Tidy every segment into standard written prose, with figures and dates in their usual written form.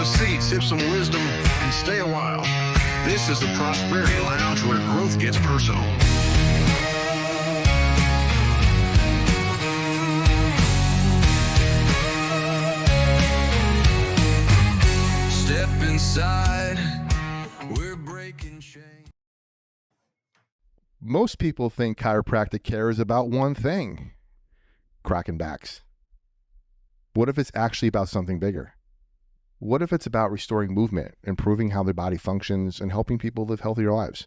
a seat, sip some wisdom, and stay a while. This is the Prosperity Lounge, where growth gets personal. Step inside, we're breaking chains. Most people think chiropractic care is about one thing, cracking backs. What if it's actually about something bigger? What if it's about restoring movement, improving how their body functions, and helping people live healthier lives?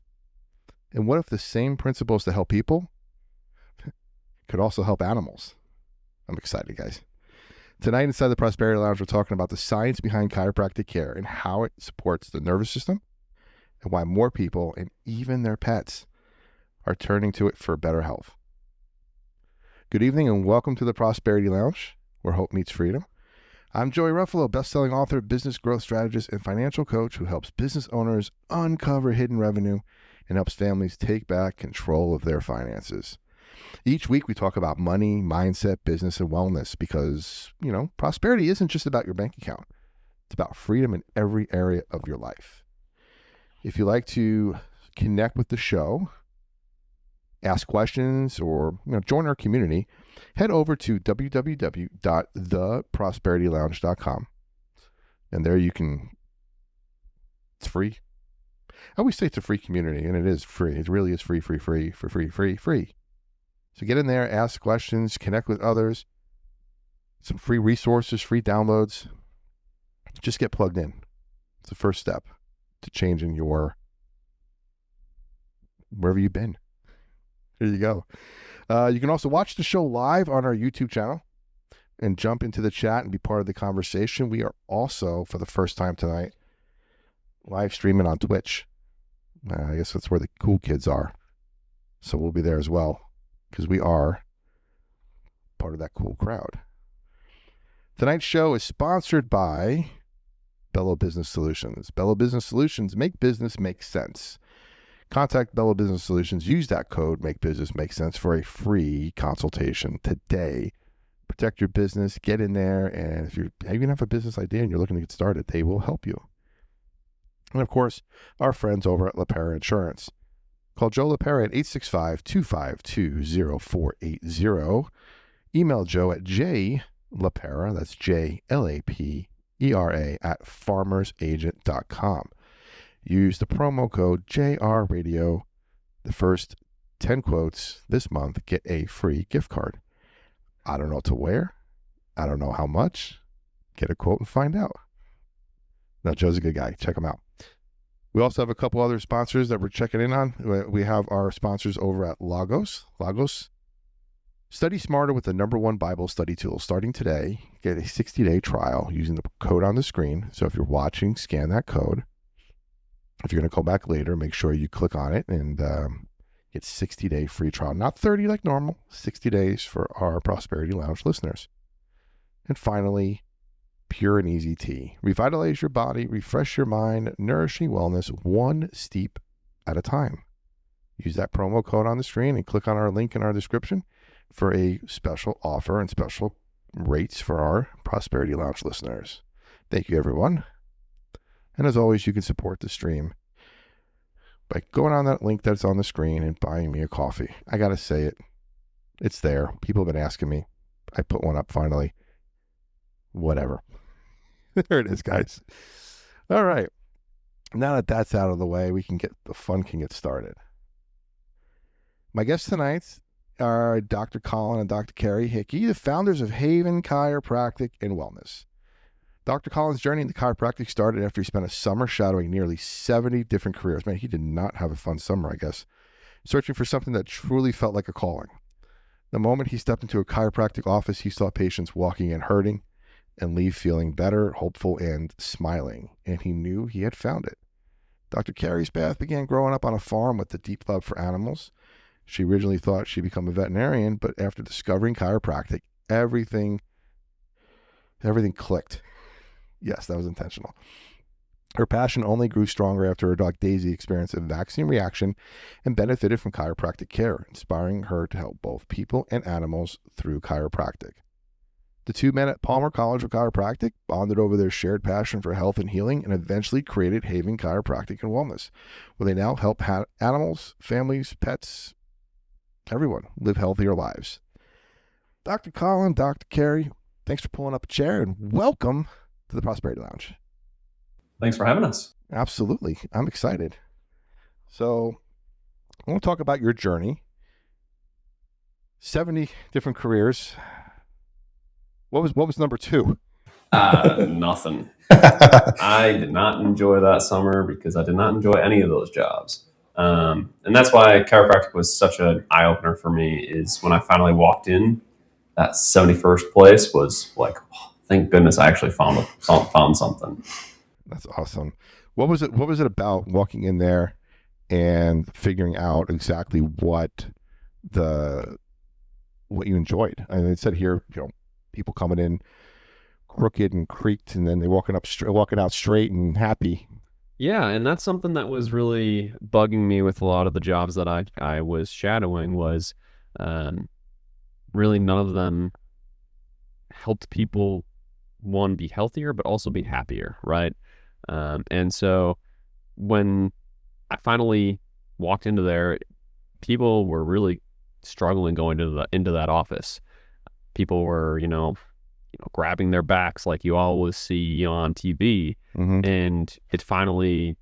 And what if the same principles that help people could also help animals? I'm excited, guys. Tonight inside the Prosperity Lounge, we're talking about the science behind chiropractic care and how it supports the nervous system and why more people, and even their pets, are turning to it for better health. Good evening and welcome to the Prosperity Lounge, where hope meets freedom. I'm Joey Ruffalo, best-selling author, business growth strategist, and financial coach who helps business owners uncover hidden revenue and helps families take back control of their finances. Each week we talk about money, mindset, business, and wellness because, prosperity isn't just about your bank account. It's about freedom in every area of your life. If you'd like to connect with the show, ask questions, or join our community, head over to www.theprosperitylounge.com. And there it's free. I always say it's a free community, and it is free. It really is free. So get in there, ask questions, connect with others, some free resources, free downloads. Just get plugged in. It's the first step to changing your wherever you've been. There you go. You can also watch the show live on our YouTube channel and jump into the chat and be part of the conversation. We are also, for the first time tonight, live streaming on Twitch. I guess that's where the cool kids are. So we'll be there as well because we are part of that cool crowd. Tonight's show is sponsored by Bello Business Solutions. Bello Business Solutions make business make sense. Contact Bello Business Solutions. Use that code, Make Business Make Sense, for a free consultation today. Protect your business. Get in there. And if you even have a business idea and you're looking to get started, they will help you. And, of course, our friends over at LaPera Insurance. Call Joe LaPera at 865-252-0480. Email Joe at jlapera, that's JLAPERA, at farmersagent.com. Use the promo code JRRadio. The first 10 quotes this month get a free gift card. I don't know what to wear. I don't know how much. Get a quote and find out. Now, Joe's a good guy. Check him out. We also have a couple other sponsors that we're checking in on. We have our sponsors over at Logos. Logos. Study smarter with the #1 Bible study tool. Starting today, get a 60-day trial using the code on the screen. So if you're watching, scan that code. If you're going to go back later, make sure you click on it and get 60-day free trial. Not 30 like normal, 60 days for our Prosperity Lounge listeners. And finally, Pure and Easy Tea. Revitalize your body, refresh your mind, nourishing wellness one steep at a time. Use that promo code on the screen and click on our link in our description for a special offer and special rates for our Prosperity Lounge listeners. Thank you, everyone. And as always, you can support the stream by going on that link that's on the screen and buying me a coffee. I got to say it. It's there. People have been asking me. I put one up finally. Whatever. There it is, guys. All right. Now that that's out of the way, the fun can get started. My guests tonight are Dr. Colin and Dr. Kari Hickey, the founders of Haven Chiropractic Wellness. Dr. Colin's journey into chiropractic started after he spent a summer shadowing nearly 70 different careers. Man, he did not have a fun summer, I guess. Searching for something that truly felt like a calling. The moment he stepped into a chiropractic office, he saw patients walking in hurting and leave feeling better, hopeful, and smiling. And he knew he had found it. Dr. Kari's path began growing up on a farm with a deep love for animals. She originally thought she'd become a veterinarian, but after discovering chiropractic, everything clicked. Yes, that was intentional. Her passion only grew stronger after her dog Daisy experienced a vaccine reaction and benefited from chiropractic care, inspiring her to help both people and animals through chiropractic. The two men at Palmer College of Chiropractic bonded over their shared passion for health and healing and eventually created Haven Chiropractic and Wellness, where they now help animals, families, pets, everyone live healthier lives. Dr. Colin, Dr. Kari, thanks for pulling up a chair and welcome to the Prosperity Lounge. Thanks for having us. Absolutely. I'm excited. So I want to talk about your journey. 70 different careers. What was number 2? Nothing. I did not enjoy that summer because I did not enjoy any of those jobs. And that's why chiropractic was such an eye-opener for me, is when I finally walked in, that 71st place was like, oh, thank goodness I actually found something. That's awesome. What was it about walking in there and figuring out exactly what you enjoyed? I mean, it said here, people coming in crooked and creaked, and then they walking out straight and happy. Yeah, and that's something that was really bugging me with a lot of the jobs that I was shadowing was really none of them helped people, one, be healthier, but also be happier, right? And so when I finally walked into there, people were really struggling going into that office. People were, grabbing their backs like you always see on TV. Mm-hmm. And it finally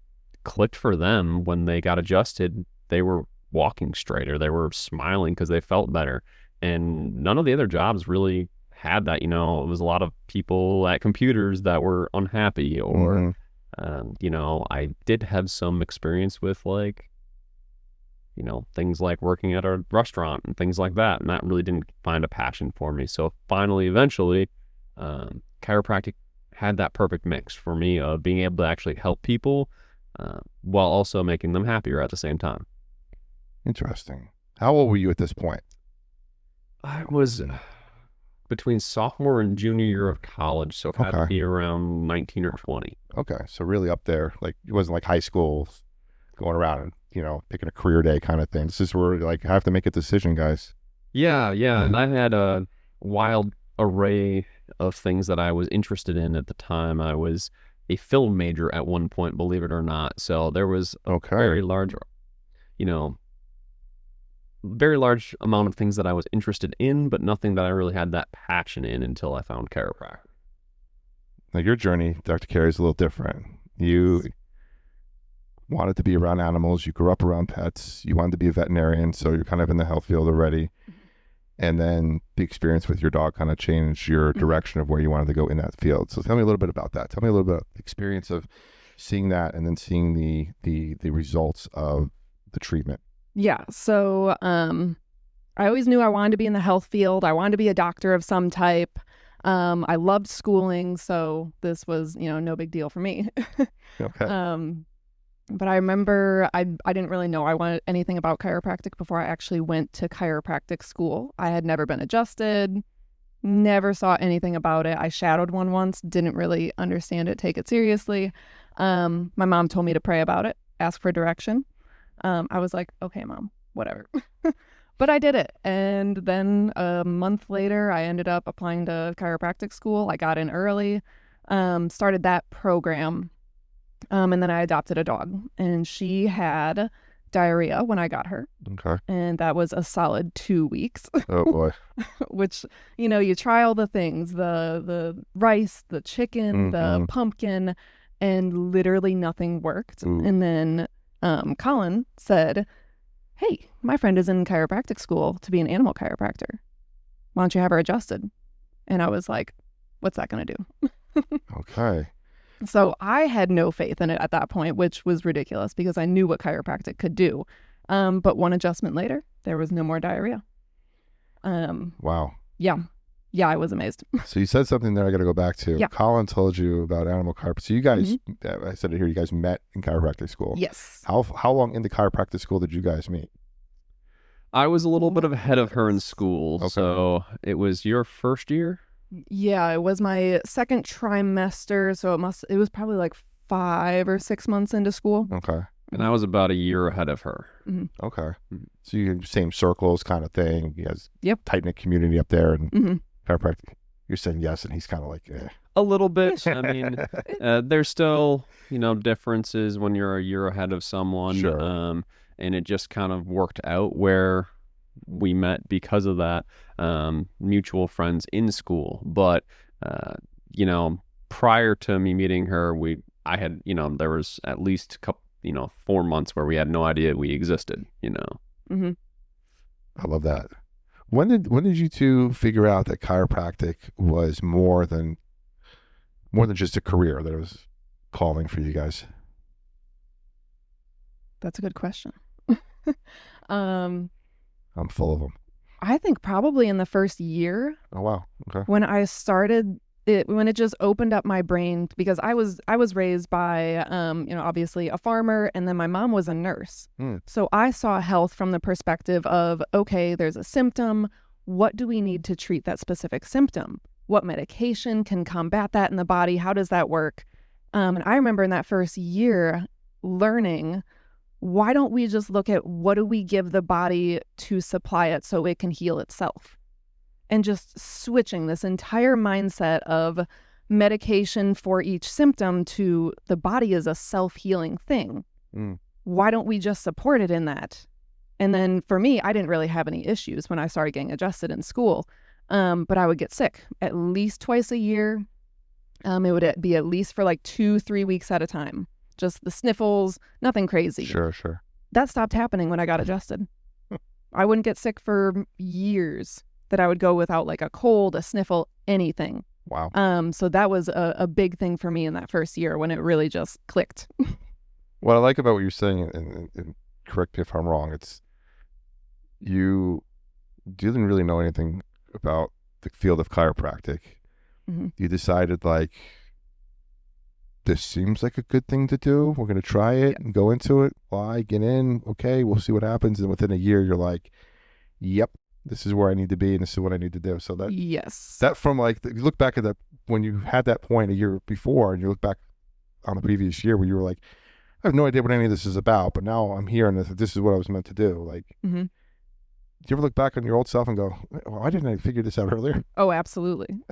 clicked for them when they got adjusted. They were walking straighter. They were smiling because they felt better. And none of the other jobs really had that. It was a lot of people at computers that were unhappy, or, I did have some experience with things like working at a restaurant and things like that. And that really didn't find a passion for me. So finally, eventually, chiropractic had that perfect mix for me of being able to actually help people while also making them happier at the same time. Interesting. How old were you at this point? I was between sophomore and junior year of college, so it had to be around 19 or 20. Okay, so really up there. Like, it wasn't like high school going around and, picking a career day kind of thing. This is where, I have to make a decision, guys. Yeah, and I had a wild array of things that I was interested in at the time. I was a film major at one point, believe it or not. So there was a very large amount of things that I was interested in, but nothing that I really had that passion in until I found chiropractic. Now, your journey, Dr. Kari, is a little different. You wanted to be around animals. You grew up around pets. You wanted to be a veterinarian, so you're kind of in the health field already. And then the experience with your dog kind of changed your direction of where you wanted to go in that field. So tell me a little bit about that. Tell me a little bit about the experience of seeing that and then seeing the results of the treatment. Yeah. So I always knew I wanted to be in the health field. I wanted to be a doctor of some type. I loved schooling, so this was, no big deal for me. Okay. But I remember I didn't really know I wanted anything about chiropractic before I actually went to chiropractic school. I had never been adjusted, never saw anything about it. I shadowed one once, didn't really understand it, take it seriously. My mom told me to pray about it, ask for direction. I was like, okay, Mom, whatever. But I did it. And then a month later, I ended up applying to chiropractic school. I got in early, started that program. And then I adopted a dog, and she had diarrhea when I got her. Okay. And that was a solid 2 weeks. Oh boy. Which, you try all the things, the rice, the chicken, the pumpkin, and literally nothing worked. Ooh. And then Colin said, hey, my friend is in chiropractic school to be an animal chiropractor. Why don't you have her adjusted? And I was like, what's that going to do? Okay. So I had no faith in it at that point, which was ridiculous because I knew what chiropractic could do. But one adjustment later, there was no more diarrhea. Wow. Yeah. Yeah, I was amazed. So you said something there I got to go back to. Yeah. Colin told you about animal chiropractic. So you guys, I said it here, you guys met in chiropractic school. Yes. How long into chiropractic school did you guys meet? I was a little bit ahead of her in school. Okay. So it was your first year? Yeah, it was my second trimester, so it was probably like 5 or 6 months into school. Okay. And I was about a year ahead of her. Okay. So you same circles kind of thing. You guys Yep. tight-knit community up there and chiropractic. you're saying yes, and he's kind of like, eh. A little bit. I mean, there's still, differences when you're a year ahead of someone. Sure. And it just kind of worked out where we met because of that, mutual friends in school. But, prior to me meeting her, I had, there was at least 4 months where we had no idea we existed, Mm-hmm. I love that. When did you two figure out that chiropractic was more than just a career, that it was calling for you guys? That's a good question. I'm full of them. I think probably in the first year. Oh, wow. Okay. When I started when it just opened up my brain, because I was raised by, obviously a farmer, and then my mom was a nurse. So I saw health from the perspective of, okay, there's a symptom. What do we need to treat that specific symptom? What medication can combat that in the body? How does that work? And I remember in that first year learning, why don't we just look at what do we give the body to supply it so it can heal itself? And just switching this entire mindset of medication for each symptom to the body is a self-healing thing. Why don't we just support it in that? And then for me, I didn't really have any issues when I started getting adjusted in school. But I would get sick at least twice a year. It would be at least for like 2-3 weeks at a time. Just the sniffles, nothing crazy. Sure. That stopped happening when I got adjusted. I wouldn't get sick for years. That I would go without like a cold, a sniffle, anything. Wow. So that was a big thing for me in that first year when it really just clicked. What I like about what you're saying, and correct me if I'm wrong, it's you didn't really know anything about the field of chiropractic. Mm-hmm. You decided, like, this seems like a good thing to do. We're going to try it and go into it. Why? Get in. Okay, we'll see what happens. And within a year, you're like, yep, this is where I need to be and this is what I need to do. So that, yes, that from like, you look back at that, when you had that point a year before and you look back on the previous year where you were like, I have no idea what any of this is about, but now I'm here and this is what I was meant to do. Like, mm-hmm. Do you ever look back on your old self and go, why didn't I figure this out earlier? Oh, absolutely. I'm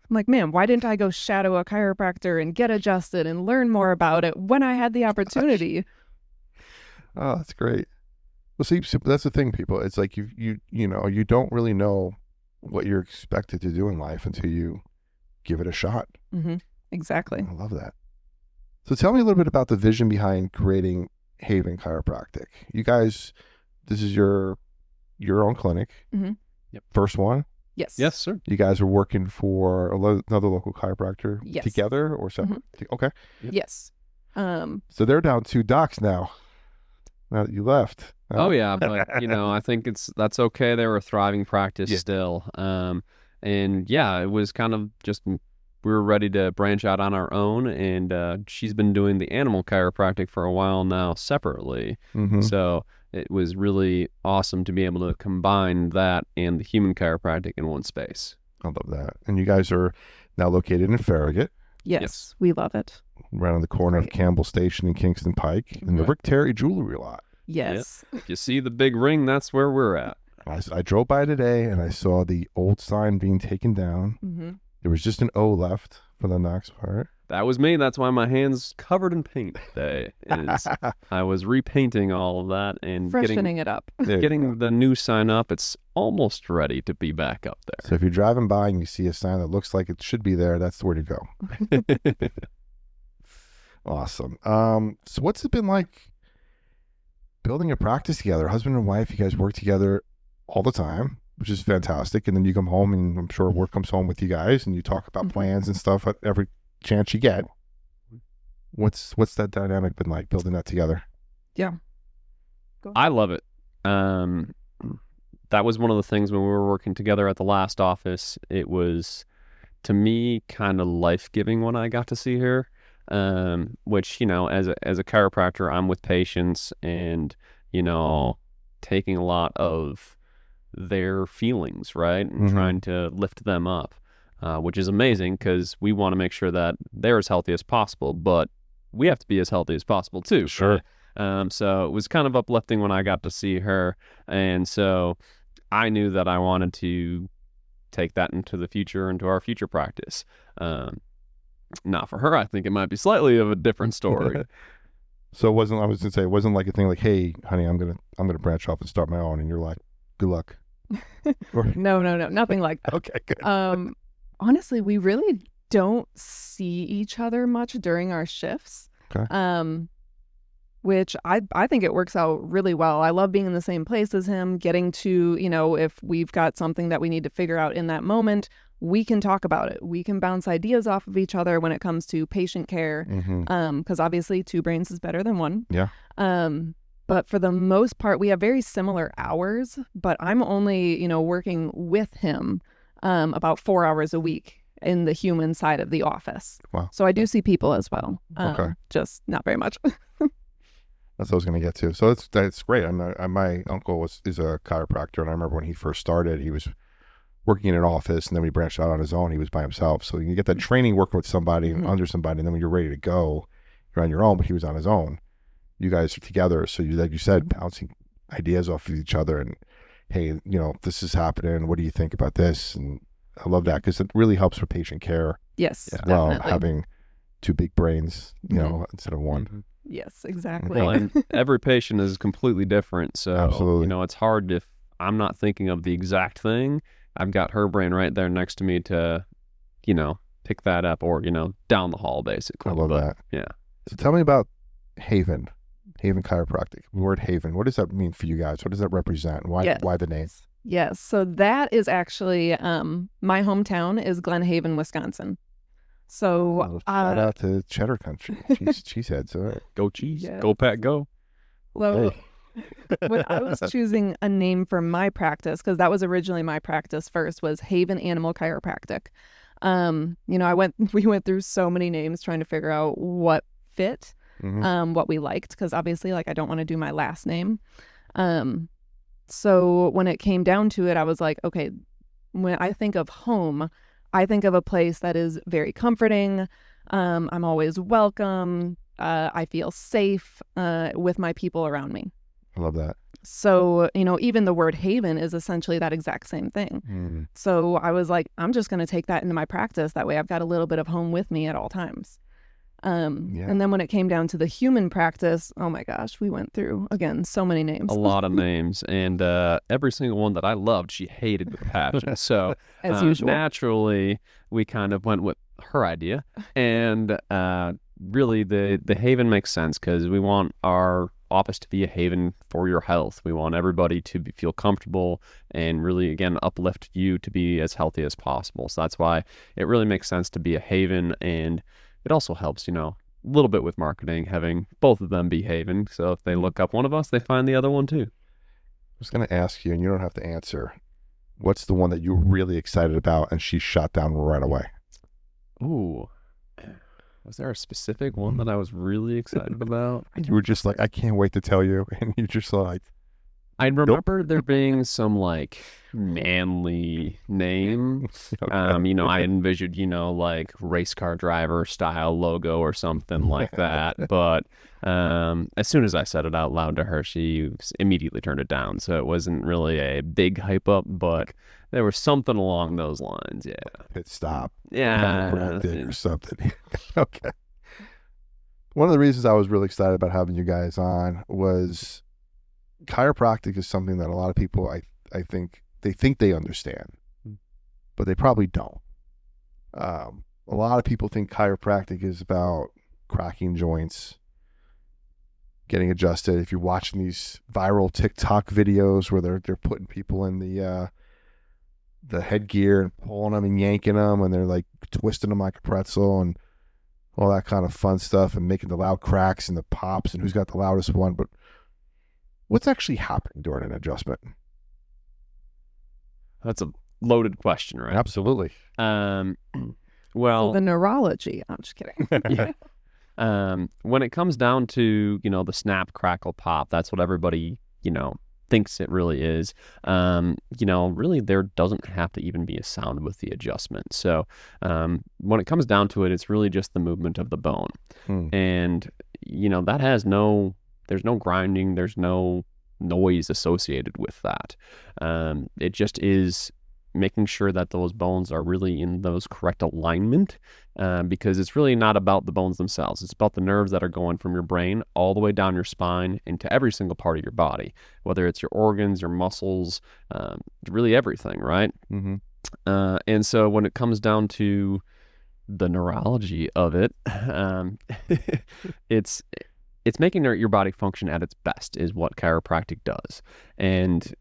like, man, why didn't I go shadow a chiropractor and get adjusted and learn more about it when I had the opportunity? Oh, that's great. Well, see, that's the thing, people. It's like you don't really know what you're expected to do in life until you give it a shot. Mm-hmm. Exactly. I love that. So tell me a little bit about the vision behind creating Haven Chiropractic. You guys, this is your own clinic. Mm-hmm. Yep. First one? Yes. Yes, sir. You guys are working for another local chiropractor Yes. together or separate? Okay. Yep. Yes. So they're down 2 docs now that you left. Oh yeah, but I think that's okay. They were a thriving practice still. And yeah, it was kind of just we were ready to branch out on our own, and she's been doing the animal chiropractic for a while now separately. Mm-hmm. So it was really awesome to be able to combine that and the human chiropractic in one space. I love that. And you guys are now located in Farragut. Yes. We love it. Right on the corner of Campbell Station and Kingston Pike, in the Rick Terry Jewelry lot. Yes. Yep. If you see the big ring, that's where we're at. I drove by today and I saw the old sign being taken down. Mm-hmm. There was just an O left for the Knox part. That was me. That's why my hand's covered in paint today. I was repainting all of that and freshening it up. Getting the new sign up. It's almost ready to be back up there. So if you're driving by and you see a sign that looks like it should be there, that's where to go. Awesome. So what's it been like building a practice together? Husband and wife, you guys work together all the time, which is fantastic. And then you come home and I'm sure work comes home with you guys and you talk about plans and stuff at every chance you get. What's that dynamic been like, building that together? Yeah. I love it. That was one of the things when we were working together at the last office. It was, to me, kind of life-giving when I got to see her. Which, as a chiropractor, I'm with patients and, taking a lot of their feelings, right? And trying to lift them up, which is amazing because we want to make sure that they're as healthy as possible, but we have to be as healthy as possible too. Sure. So it was kind of uplifting when I got to see her. And so I knew that I wanted to take that into the future, into our future practice. Not for her, I think it might be slightly of a different story. So it wasn't, I was gonna say, it wasn't like a thing like, hey, honey, I'm gonna branch off and start my own, and you're like, good luck. No, nothing like that. Okay, good. Honestly, we really don't see each other much during our shifts. Okay. Which I think it works out really well. I love being in the same place as him, getting to, if we've got something that we need to figure out in that moment, we can talk about it. We can bounce ideas off of each other when it comes to patient care. Because obviously 2 brains is better than 1. Yeah. But for the most part, we have very similar hours, but I'm only, working with him about 4 hours a week in the human side of the office. Wow. So I do see people as well. Okay. Just not very much. That's what I was going to get to. So that's great. My uncle is a chiropractor, and I remember when he first started, he was working in an office, and then we branched out on his own. He was by himself. So you get that training working with somebody and under somebody, and then when you're ready to go, you're on your own, but he was on his own. You guys are together. So like you said, bouncing ideas off of each other and, hey, this is happening. What do you think about this? And I love that because it really helps for patient care. Yes, as well, definitely. having 2 big brains, instead of 1. Yes, exactly. Well, and every patient is completely different. So, Absolutely. It's hard if I'm not thinking of the exact thing. I've got her brain right there next to me to, pick that up or, down the hall, basically. I love that. Yeah. So tell me about Haven Chiropractic. The word Haven, what does that mean for you guys? What does that represent? Why the name? Yes. So that is actually my hometown is Glen Haven, Wisconsin. So shout out to Cheddar Country. Cheeseheads. All right. Go cheese. Yes. Go Pat, go. When I was choosing a name for my practice, because that was originally my practice first, was Haven Animal Chiropractic. We went through so many names trying to figure out what fit, what we liked, because obviously, I don't want to do my last name. So when it came down to it, I was like, okay, when I think of home, I think of a place that is very comforting. I'm always welcome. I feel safe with my people around me. I love that. So, even the word haven is essentially that exact same thing. So I was like, I'm just going to take that into my practice. That way I've got a little bit of home with me at all times. And then when it came down to the human practice, oh my gosh, we went through, again, so many names. A lot of names. And every single one that I loved, she hated with passion. So as usual, naturally, we kind of went with her idea. And really, the haven makes sense because we want our office to be a haven for your health. We want everybody to feel comfortable and really, again, uplift you to be as healthy as possible. So that's why it really makes sense to be a haven. And it also helps, a little bit with marketing, having both of them be haven. So if they look up one of us, they find the other one too. I was going to ask you, and you don't have to answer, what's the one that you're really excited about and she shot down right away? Ooh. Was there a specific one that I was really excited about? You were just like, I can't wait to tell you. And you just like, I remember there being some manly name. okay. I envisioned, race car driver style logo or something like that. But as soon as I said it out loud to her, she immediately turned it down. So it wasn't really a big hype up, but there was something along those lines. Yeah. Pit stop. Yeah. Or something. Okay. One of the reasons I was really excited about having you guys on was chiropractic is something that a lot of people, I think they understand, but they probably don't. A lot of people think chiropractic is about cracking joints, getting adjusted. If you're watching these viral TikTok videos where they're putting people in the headgear and pulling them and yanking them, and they're like twisting them like a pretzel and all that kind of fun stuff, and making the loud cracks and the pops and who's got the loudest one, but what's actually happening during an adjustment? That's a loaded question, right? Absolutely. Well, the neurology. I'm just kidding. Yeah. When it comes down to, the snap, crackle, pop, that's what everybody, thinks it really is. Really there doesn't have to even be a sound with the adjustment. So when it comes down to it, it's really just the movement of the bone. And, that has there's no grinding, there's no noise associated with that. It just is making sure that those bones are really in those correct alignment, because it's really not about the bones themselves. It's about the nerves that are going from your brain all the way down your spine into every single part of your body, whether it's your organs, your muscles, really everything, right? Mm-hmm. And so when it comes down to the neurology of it, it's making your body function at its best is what chiropractic does. And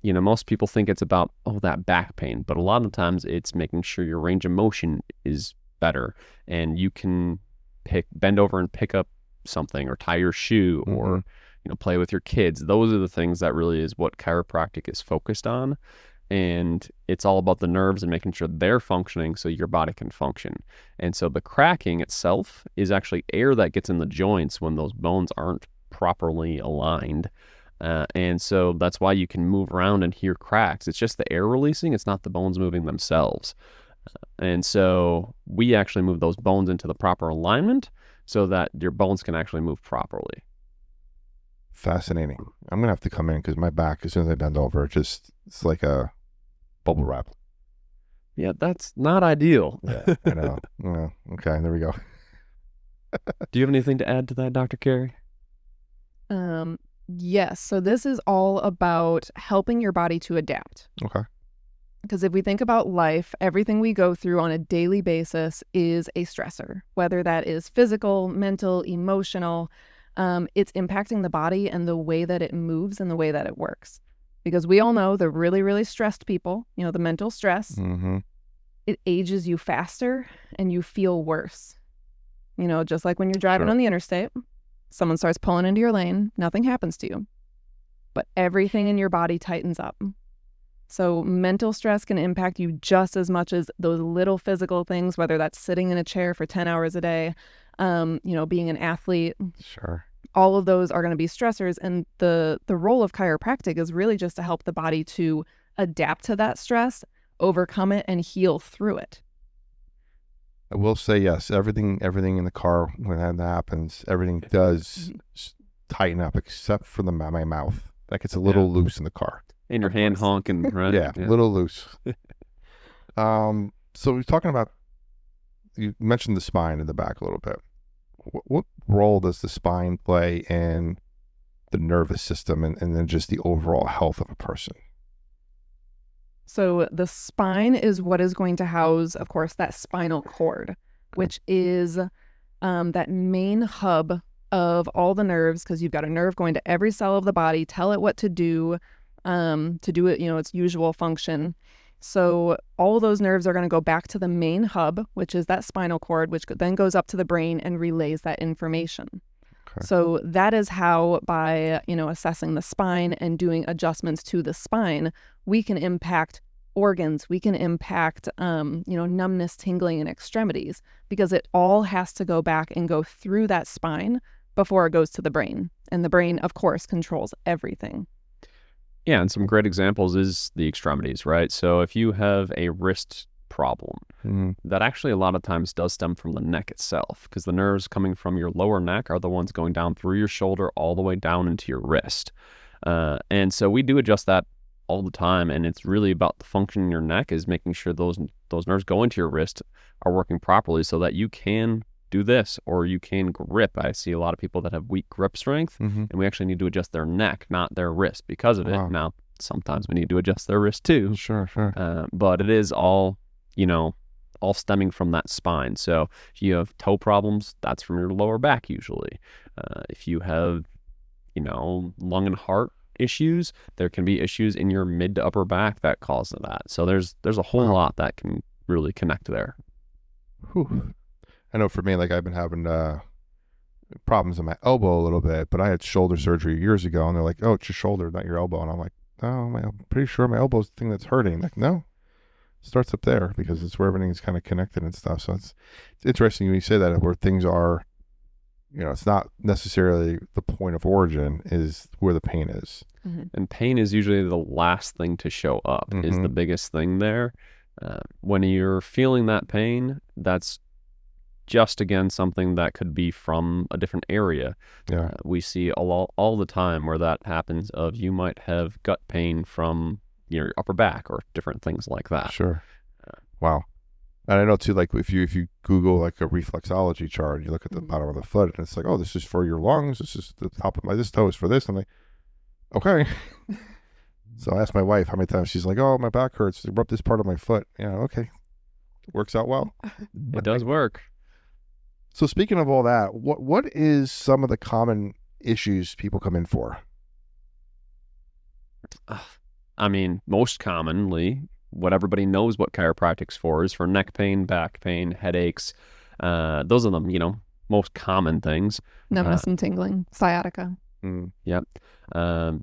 most people think it's about, that back pain, but a lot of times it's making sure your range of motion is better and you can bend over and pick up something or tie your shoe or, play with your kids. Those are the things that really is what chiropractic is focused on. And it's all about the nerves and making sure they're functioning so your body can function. And so the cracking itself is actually air that gets in the joints when those bones aren't properly aligned. And so that's why you can move around and hear cracks. It's just the air releasing. It's not the bones moving themselves. And so we actually move those bones into the proper alignment so that your bones can actually move properly. Fascinating. I'm going to have to come in because my back, as soon as I bend over, it's like a bubble wrap. Yeah, that's not ideal. Yeah, I know. Well, okay, there we go. Do you have anything to add to that, Dr. Kari? Yes. So this is all about helping your body to adapt. Okay. Because if we think about life, everything we go through on a daily basis is a stressor, whether that is physical, mental, emotional. It's impacting the body and the way that it moves and the way that it works. Because we all know the really, really stressed people, the mental stress, it ages you faster and you feel worse. Just like when you're driving on the interstate, someone starts pulling into your lane, nothing happens to you, but everything in your body tightens up. So mental stress can impact you just as much as those little physical things, whether that's sitting in a chair for 10 hours a day, being an athlete. Sure. All of those are going to be stressors. And the role of chiropractic is really just to help the body to adapt to that stress, overcome it, and heal through it. I will say yes. Everything in the car when that happens, everything does tighten up except for my mouth. Like it's a little loose in the car. And your hand honking, right? Yeah, a little loose. So we're talking about. You mentioned the spine in the back a little bit. What role does the spine play in the nervous system and then just the overall health of a person? So the spine is what is going to house, of course, that spinal cord, which is that main hub of all the nerves, because you've got a nerve going to every cell of the body, tell it what to do it, its usual function. So all those nerves are going to go back to the main hub, which is that spinal cord, which then goes up to the brain and relays that information. Okay. So that is how, by, assessing the spine and doing adjustments to the spine, we can impact organs, we can impact, numbness, tingling, and extremities, because it all has to go back and go through that spine before it goes to the brain. And the brain, of course, controls everything. Yeah, and some great examples is the extremities, right? So if you have a wrist problem, that actually a lot of times does stem from the neck itself, because the nerves coming from your lower neck are the ones going down through your shoulder all the way down into your wrist. And so we do adjust that all the time, and it's really about the function in your neck is making sure those nerves go into your wrist are working properly so that you can do this or you can grip. I see a lot of people that have weak grip strength, and we actually need to adjust their neck, not their wrist, because of it. Now, sometimes we need to adjust their wrist too. Sure. But it is all, all stemming from that spine. So if you have toe problems, that's from your lower back usually. If you have, lung and heart issues, there can be issues in your mid to upper back that cause that. So there's a whole lot that can really connect there. Whew. I know for me, like I've been having problems in my elbow a little bit, but I had shoulder surgery years ago, and they're like, "Oh, it's your shoulder, not your elbow." And I'm like, "Oh, I'm pretty sure my elbow's the thing that's hurting." Like, no, it starts up there because it's where everything's kind of connected and stuff. So it's interesting when you say that, where things are, it's not necessarily the point of origin is where the pain is. And pain is usually the last thing to show up, is the biggest thing there. When you're feeling that pain, that's just, again, something that could be from a different area. We see all the time where that happens, of you might have gut pain from your upper back or different things like that. Sure. Wow. And I know too, like if you Google like a reflexology chart, you look at the bottom of the foot, and it's like, oh, this is for your lungs. This is the top of this toe is for this. I'm like, okay. So I asked my wife how many times. She's like, oh, my back hurts. They rub this part of my foot. Yeah, okay. Works out well. It does work. So speaking of all that, what is some of the common issues people come in for? I mean, most commonly, what everybody knows what chiropractic's for is for neck pain, back pain, headaches. Those are the, most common things. Numbness and tingling, sciatica. Yep.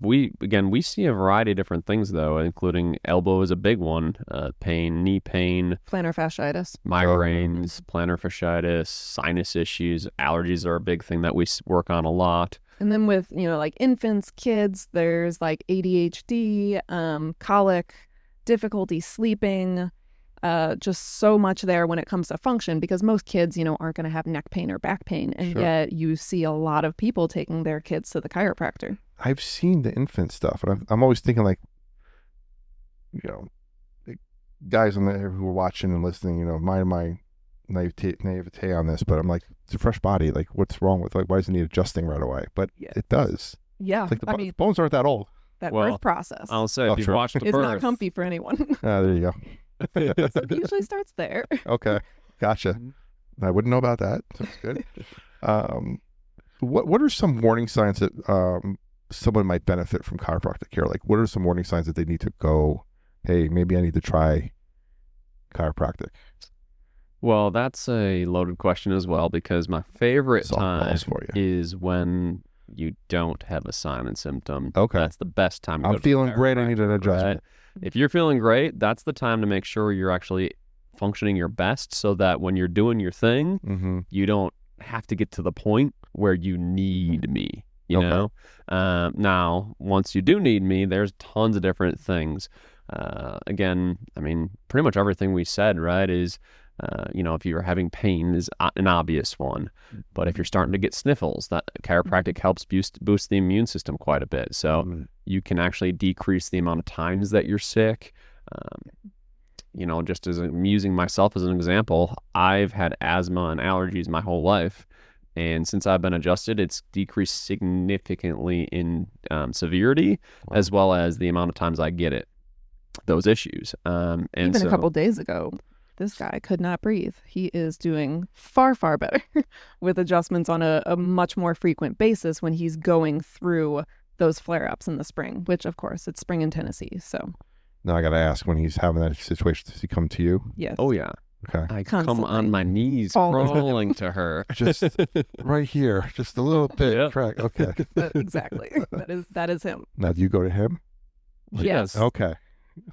We see a variety of different things though, including elbow is a big one, pain, knee pain, Plantar fasciitis, migraines, plantar fasciitis, sinus issues, allergies are a big thing that we work on a lot. And then with, like infants, kids, there's like ADHD, colic, difficulty sleeping, just so much there when it comes to function, because most kids, aren't going to have neck pain or back pain. And Sure. yet you see a lot of people taking their kids to the chiropractor. I've seen the infant stuff, and I'm always thinking like, the guys on there who are watching and listening, mind my naivete on this, but I'm like, it's a fresh body. Like, what's wrong with why does it need adjusting right away? But it does. Yeah. It's like the bones aren't that old. That Well, birth process I'll say, Oh, if you've sure. watched a is not birth, comfy for anyone. There you go. So it usually starts there. Okay, gotcha. I wouldn't know about that. That's good. What are some warning signs that someone might benefit from chiropractic care? Like, what are some warning signs that they need to go, hey, maybe I need to try chiropractic? well, that's a loaded question as well, because my favorite time Softballs for you. is when you don't have a sign and symptom. Okay. That's the best time to go I'm to the feeling great. I need an chiropractor, adjustment. right? If you're feeling great, that's the time to make sure you're actually functioning your best, so that when you're doing your thing, Mm-hmm. you don't have to get to the point where you need me, Okay. know? Now, once you do need me, there's tons of different things. Again, I mean, pretty much everything we said, right, is, if you're having pain is an obvious one. But if you're starting to get sniffles, that chiropractic helps boost the immune system quite a bit. So you can actually decrease the amount of times that you're sick. Just as I'm using myself as an example, I've had asthma and allergies my whole life. And since I've been adjusted, it's decreased significantly in severity, as well as the amount of times I get those issues. And Even so, a couple days ago, this guy could not breathe. He is doing far, far better with adjustments on a much more frequent basis when he's going through those flare-ups in the spring, which, of course, it's spring in Tennessee. So, Now I got to ask, when he's having that situation, does he come to you? yes. oh yeah, Okay. I come Constantly. on my knees All the time. crawling to her. Just right here, just a little bit. Yeah. Crack. Okay. Exactly. That is him. Now, do you go to him? Yes. Okay.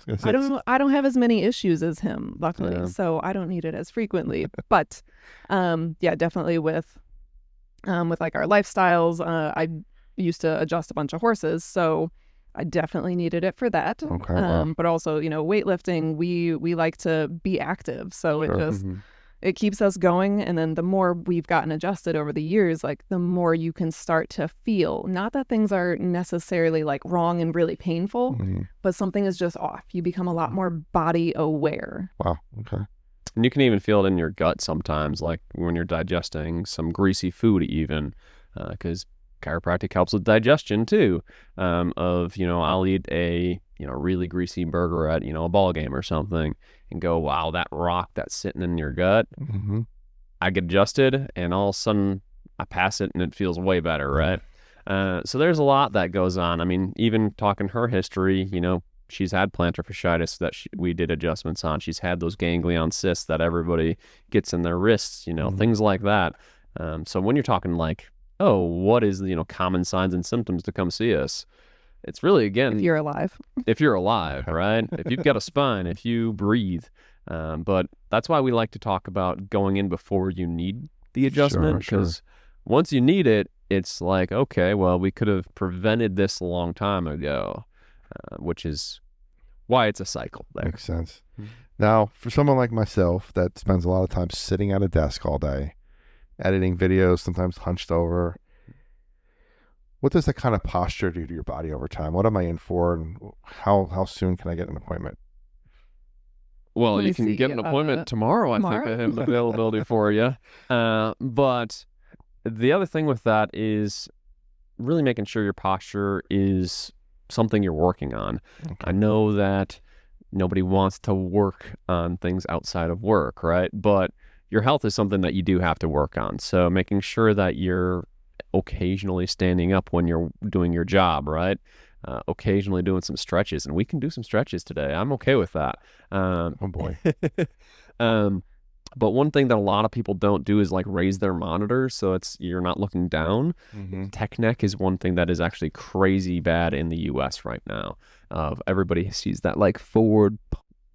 I was gonna say, I don't have as many issues as him, luckily, Yeah. so I don't need it as frequently. But definitely with like our lifestyles, I used to adjust a bunch of horses, so I definitely needed it for that. Okay, wow. But also, weightlifting, we like to be active, so Sure. it just it keeps us going. And then the more we've gotten adjusted over the years, like the more you can start to feel, not that things are necessarily like wrong and really painful, Mhm. but something is just off. You become a lot more body aware. Wow. Okay. And you can even feel it in your gut sometimes, like when you're digesting some greasy food even, because chiropractic helps with digestion too. I'll eat a, really greasy burger at, a ball game or something and go, wow, that rock that's sitting in your gut. Mm-hmm. I get adjusted and all of a sudden I pass it and it feels way better, right? So there's a lot that goes on. I mean, even talking her history, she's had plantar fasciitis that we did adjustments on. She's had those ganglion cysts that everybody gets in their wrists, things like that. So when you're talking like, oh, what is common signs and symptoms to come see us? It's really, again, If you're alive. if you're alive, right? If you've got a spine, if you breathe. But that's why we like to talk about going in before you need the adjustment, Sure. because once you need it, it's like, okay, well, we could have prevented this a long time ago, which is why it's a cycle there. Makes sense. Now, for someone like myself that spends a lot of time sitting at a desk all day, editing videos, sometimes hunched over, what does that kind of posture do to your body over time? What am I in for, and how soon can I get an appointment? Well, Let you me can see, get an appointment tomorrow. I think tomorrow? I have availability for you. But the other thing with that is really making sure your posture is something you're working on. Okay. I know that nobody wants to work on things outside of work, right? But your health is something that you do have to work on. So making sure that you're occasionally standing up when you're doing your job, right? Occasionally doing some stretches, and we can do some stretches today. I'm okay with that. Oh boy. But one thing that a lot of people don't do is like raise their monitors so you're not looking down. Mm-hmm. Tech neck is one thing that is actually crazy bad in the US right now. Everybody sees that like forward,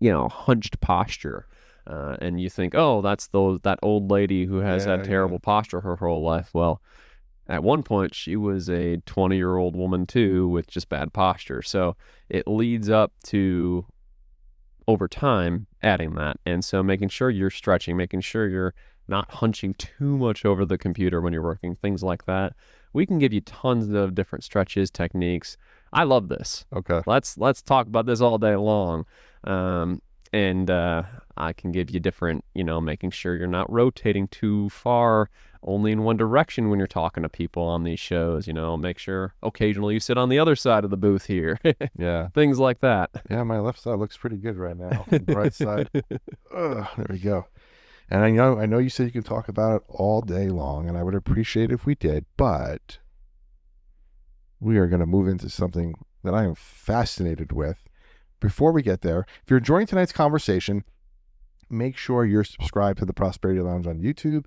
hunched posture. And you think, oh, that's that old lady who has had terrible posture her whole life. Well, at one point, she was a 20-year-old woman too with just bad posture. So it leads up to, over time, adding that. And so making sure you're stretching, making sure you're not hunching too much over the computer when you're working, things like that. We can give you tons of different stretches, techniques. I love this. Okay. Let's talk about this all day long. And I can give you different, making sure you're not rotating too far only in one direction when you're talking to people on these shows. Make sure occasionally you sit on the other side of the booth here. Yeah. Things like that. Yeah, my left side looks pretty good right now. The right side. Ugh, there we go. And I know you said you can talk about it all day long, and I would appreciate it if we did, but we are going to move into something that I am fascinated with. Before we get there, if you're enjoying tonight's conversation, make sure you're subscribed to the Prosperity Lounge on YouTube,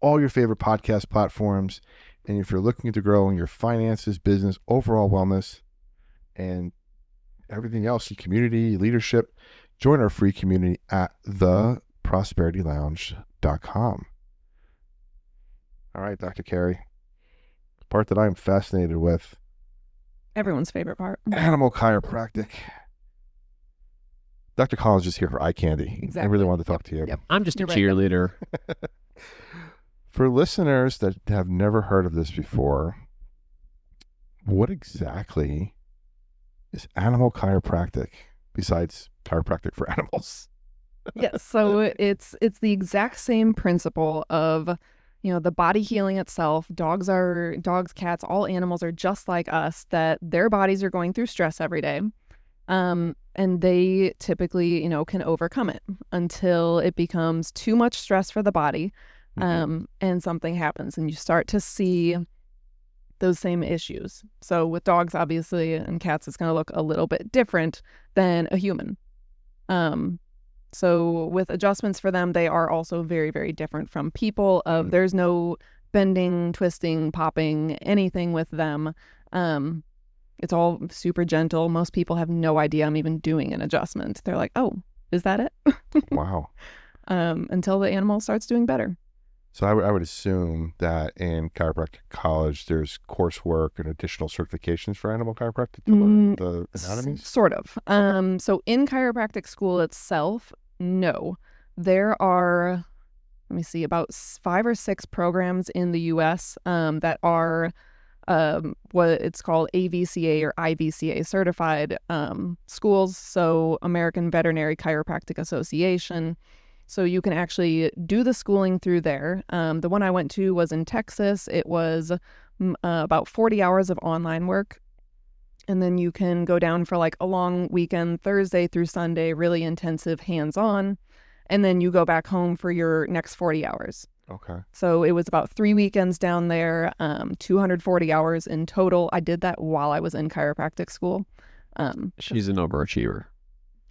all your favorite podcast platforms, and if you're looking to grow in your finances, business, overall wellness, and everything else in community, leadership, join our free community at theprosperitylounge.com. All right, Dr. Kari, the part that I'm fascinated with, Everyone's favorite part. animal chiropractic. Dr. Colin's just here for eye candy. Exactly. I really wanted to talk to you. Yep. I'm just You're a right. cheerleader. For listeners that have never heard of this before, what exactly is animal chiropractic besides chiropractic for animals? Yes, so it's the exact same principle of, the body healing itself. Dogs, cats, all animals are just like us, that their bodies are going through stress every day. And they typically, can overcome it until it becomes too much stress for the body. And something happens and you start to see those same issues. So with dogs, obviously, and cats, it's going to look a little bit different than a human. So with adjustments for them, they are also very, very different from people. There's no bending, twisting, popping, anything with them. It's all super gentle. Most people have no idea I'm even doing an adjustment. They're like, oh, is that it? Wow. Until the animal starts doing better. So I would assume that in chiropractic college, there's coursework and additional certifications for animal chiropractic to learn the anatomies? Sort of. So in chiropractic school itself, no. There are, let me see, about 5 or 6 programs in the U.S. That are what it's called AVCA or IVCA certified schools. So American Veterinary Chiropractic Association. So you can actually do the schooling through there. The one I went to was in Texas. It was about 40 hours of online work. And then you can go down for like a long weekend, Thursday through Sunday, really intensive hands-on. And then you go back home for your next 40 hours. Okay. So it was about 3 weekends down there, 240 hours in total. I did that while I was in chiropractic school. She's an overachiever.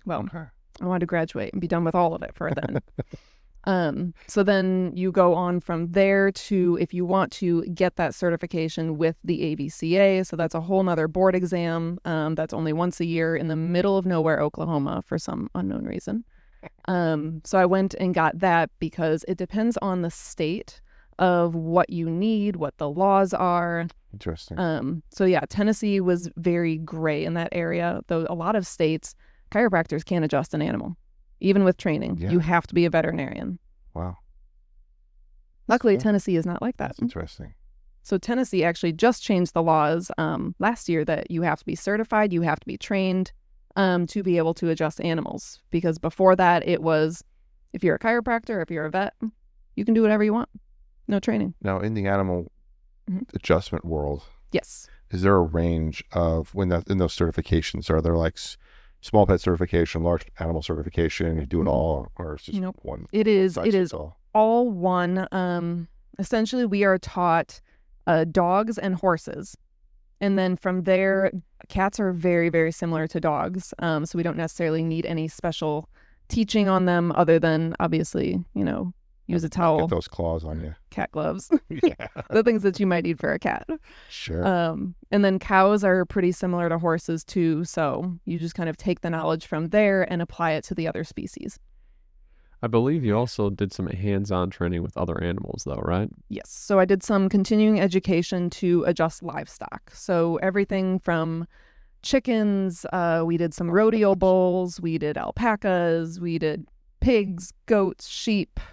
Well, Okay. I wanted to graduate and be done with all of it for then. So then you go on from there to, if you want to get that certification with the AVCA, so that's a whole nother board exam. That's only once a year in the middle of nowhere, Oklahoma, for some unknown reason. So I went and got that because it depends on the state of what you need, what the laws are. Interesting. So yeah, Tennessee was very gray in that area, though a lot of states, chiropractors can't adjust an animal. Even with training, Yeah. you have to be a veterinarian. Wow. Luckily, Yeah. Tennessee is not like that. That's interesting. So Tennessee actually just changed the laws last year that you have to be certified, you have to be trained to be able to adjust animals. Because before that, it was if you're a chiropractor, if you're a vet, you can do whatever you want. No training. Now, in the animal adjustment world, Yes. is there a range of in those certifications? Are there like small pet certification, large animal certification? You do it all, or it's just Nope. one? It is. size It is fits all? all one. Essentially, we are taught dogs and horses. And then from there, cats are very, very similar to dogs. So we don't necessarily need any special teaching on them other than obviously, use a towel, Get those claws on you. cat gloves, Yeah, the things that you might need for a cat. sure. And then cows are pretty similar to horses too. So you just kind of take the knowledge from there and apply it to the other species. I believe you also did some hands-on training with other animals, though, right? Yes. So I did some continuing education to adjust livestock. So everything from chickens, we did some rodeo bulls, we did alpacas, we did pigs, goats, sheep, a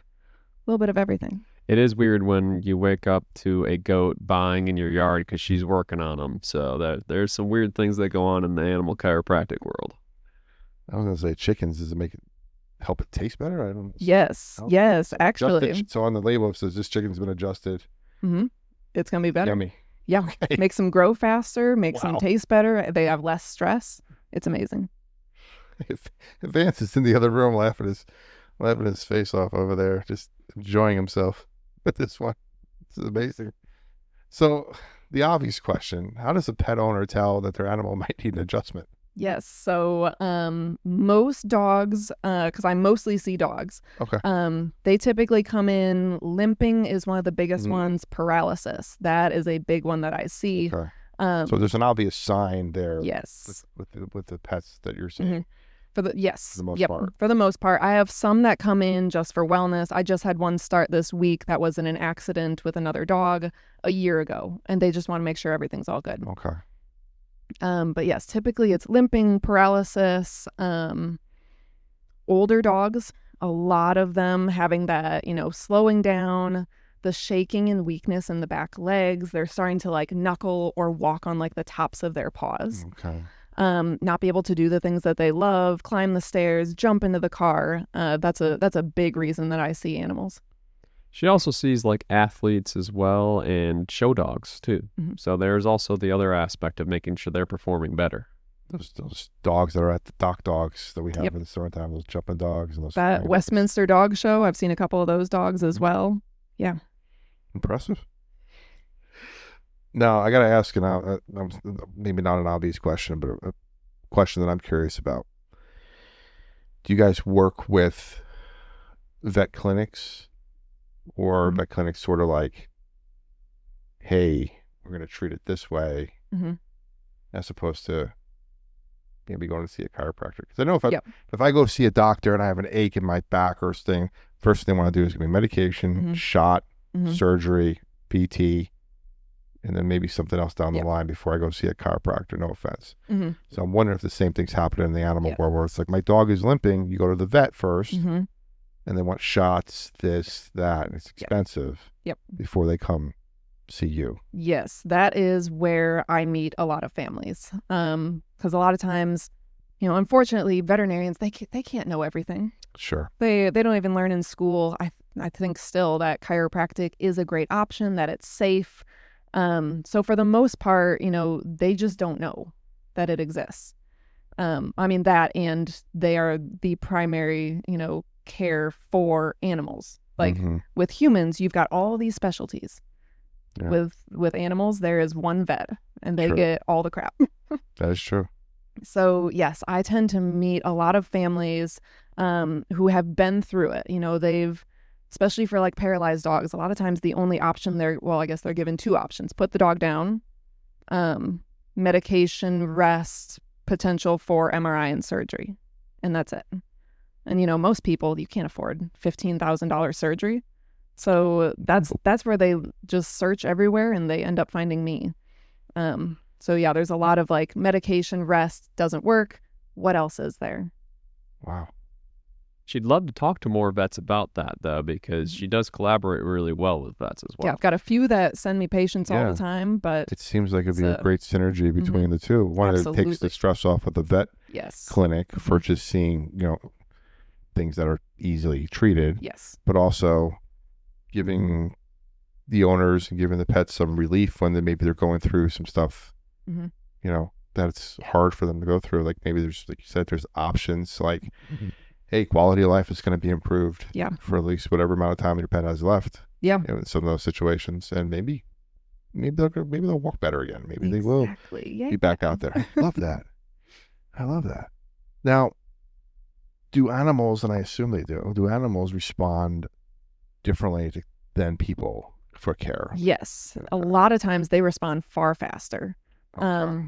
little bit of everything. It is weird when you wake up to a goat buying in your yard because she's working on them. So there's some weird things that go on in the animal chiropractic world. I was gonna say chickens. Does it help it taste better? I don't. Yes. Oh, Yes, so actually. adjusted- so on the label it says this chicken's been adjusted. It's going to be better. Yummy. Yeah. Okay. Makes them grow faster, makes them Wow. taste better. They have less stress. It's amazing. If Vance is in the other room laughing his face off over there, just enjoying himself with this one. This is amazing. So the obvious question, how does a pet owner tell that their animal might need an adjustment? Yes. So most dogs, because I mostly see dogs, Okay. they typically come in limping is one of the biggest Mhm. ones. Paralysis. That is a big one that I see. Okay. So there's an obvious sign there Yes. with the pets that you're seeing. For the yes. For the most Yep. part. For the most part. I have some that come in just for wellness. I just had one start this week that was in an accident with another dog a year ago, and they just want to make sure everything's all good. Okay. But yes, typically it's limping, paralysis, older dogs, a lot of them having that, slowing down, the shaking and weakness in the back legs. They're starting to like knuckle or walk on like the tops of their paws. Okay. Not be able to do the things that they love, climb the stairs, jump into the car. That's a big reason that I see animals. She also sees like athletes as well and show dogs too. Mhm. So there's also the other aspect of making sure they're performing better. Those dogs that are at the dock dogs that we have Yep. in the summertime, those jumping dogs and those That flying Westminster Dog Show, I've seen a couple of those dogs as well. dogs. Impressive. Now I got to ask, and maybe not an obvious question, but a question that I'm curious about. Do you guys work with vet clinics, or vet clinics sort of like, hey, we're going to treat it this way, Mhm. as opposed to maybe going to see a chiropractor? Because I know Yep. if I go see a doctor and I have an ache in my back or thing, first thing they want to do is give me medication, Mhm. shot, Mhm. surgery, PT, and then maybe something else down Yep. the line before I go see a chiropractor. No offense. Mhm. So I'm wondering if the same thing's happening in the animal Yeah. world, where it's like my dog is limping, you go to the vet first, Mhm. and they want shots, this, that, and it's expensive. Yep. Before they come see you. Yes, that is where I meet a lot of families. Because a lot of times, unfortunately, veterinarians they can't know everything. Sure. They don't even learn in school. I think still that chiropractic is a great option, that it's safe. So for the most part, they just don't know that it exists. That, and they are the primary, care for animals. Like Mhm. with humans, you've got all these specialties. Yeah. With animals, there is one vet, and they Sure. get all the crap. That is true. So yes, I tend to meet a lot of families who have been through it. They've, especially for like paralyzed dogs, a lot of times the only option I guess they're given two options: put the dog down, medication, rest, potential for MRI and surgery, and that's it. And most people, you can't afford $15,000 surgery. So that's where they just search everywhere and they end up finding me. So yeah, there's a lot of like medication, rest doesn't work. What else is there? Wow. She'd love to talk to more vets about that, though, because she does collaborate really well with vets as well. Yeah, I've got a few that send me patients all Yeah. the time, but It seems like it'd be a it's a- great synergy between the two. One, it takes Absolutely. the stress off of the vet yes. clinic for just seeing, things that are easily treated, Yes. but also giving the owners and giving the pets some relief when maybe they're going through some stuff, Mhm. that's hard for them to go through. Like maybe there's, like you said, there's options like, hey, quality of life is going to be improved Yeah. for at least whatever amount of time your pet has left. Yeah. In some of those situations, and maybe they'll walk better again. Maybe they will Exactly. be back out there. I love that. Now, do animals, and I assume they do animals respond differently than people for care? Yes. A lot of times they respond far faster. Okay.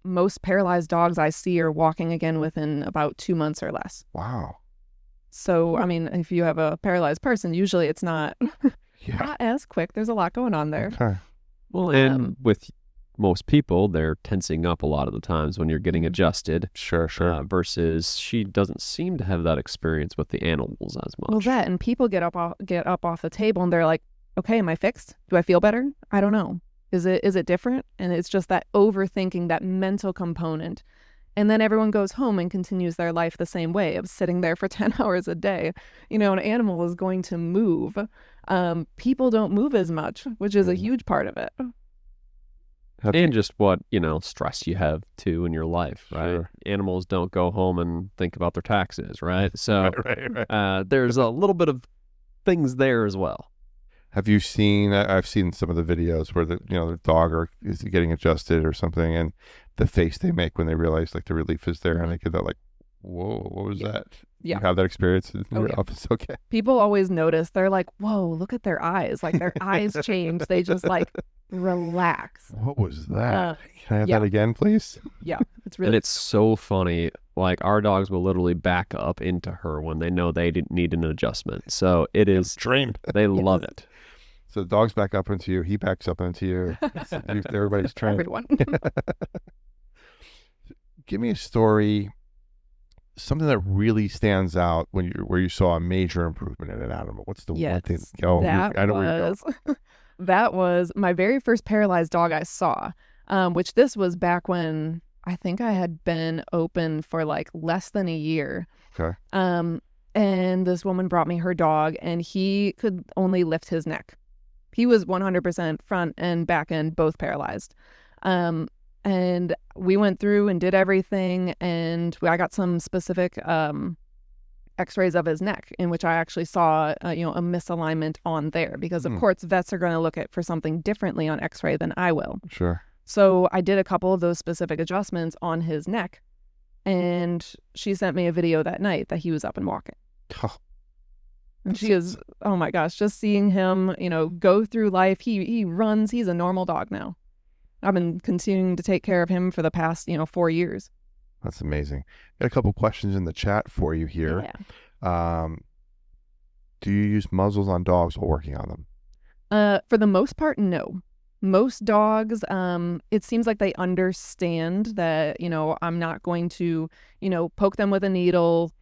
Most paralyzed dogs I see are walking again within about 2 months or less. Wow. So, I mean, if you have a paralyzed person, usually it's not, Yeah. not as quick. There's a lot going on there. Okay. Well, and with most people, they're tensing up a lot of the times when you're getting adjusted. Sure. Versus she doesn't seem to have that experience with the animals as much. Well, that and people get up off the table and they're like, "Okay, am I fixed? Do I feel better? I don't know. Is it different?" And it's just that overthinking, that mental component. And then everyone goes home and continues their life the same way of sitting there for 10 hours a day. An animal is going to move. People don't move as much, which is a huge part of it. And just what, stress you have too in your life, right? Sure. Animals don't go home and think about their taxes, right? So Right. there's a little bit of things there as well. Have you seen? I've seen some of the videos where the dog is getting adjusted or something, and the face they make when they realize like the relief is there, and they get that like, "Whoa, what was that?" Yeah. You have that experience in Oh, your yeah. office? Okay. People always notice. They're like, "Whoa, look at their eyes. Like their eyes change. They just like relax." What was that? Can I have yeah. that again, please? Yeah, it's really And it's so funny. Like our dogs will literally back up into her when they know they didn't need an adjustment. So it is Trained. they love it. So the dog's back up into you. He backs up into you. Everybody's trained. everyone. Give me a story, something that really stands out where you saw a major improvement in an animal. What's the one thing? Yes, Oh, that I know where you're going. was that was my very first paralyzed dog I saw, which this was back when I think I had been open for like less than a year. Okay. And this woman brought me her dog, and he could only lift his neck. He was 100% front and back end, both paralyzed. And we went through and did everything, and I got some specific x-rays of his neck in which I actually saw a misalignment on there, because of course vets are going to look at for something differently on x-ray than I will. Sure. So I did a couple of those specific adjustments on his neck, and she sent me a video that night that he was up and walking. Oh, And she is, oh my gosh, just seeing him, go through life. He runs. He's a normal dog now. I've been continuing to take care of him for the past, 4 years. that's amazing. Got a couple questions in the chat for you here. Yeah. Do you use muzzles on dogs while working on them? For the most part, no. Most dogs, it seems like they understand that, I'm not going to, poke them with a needle,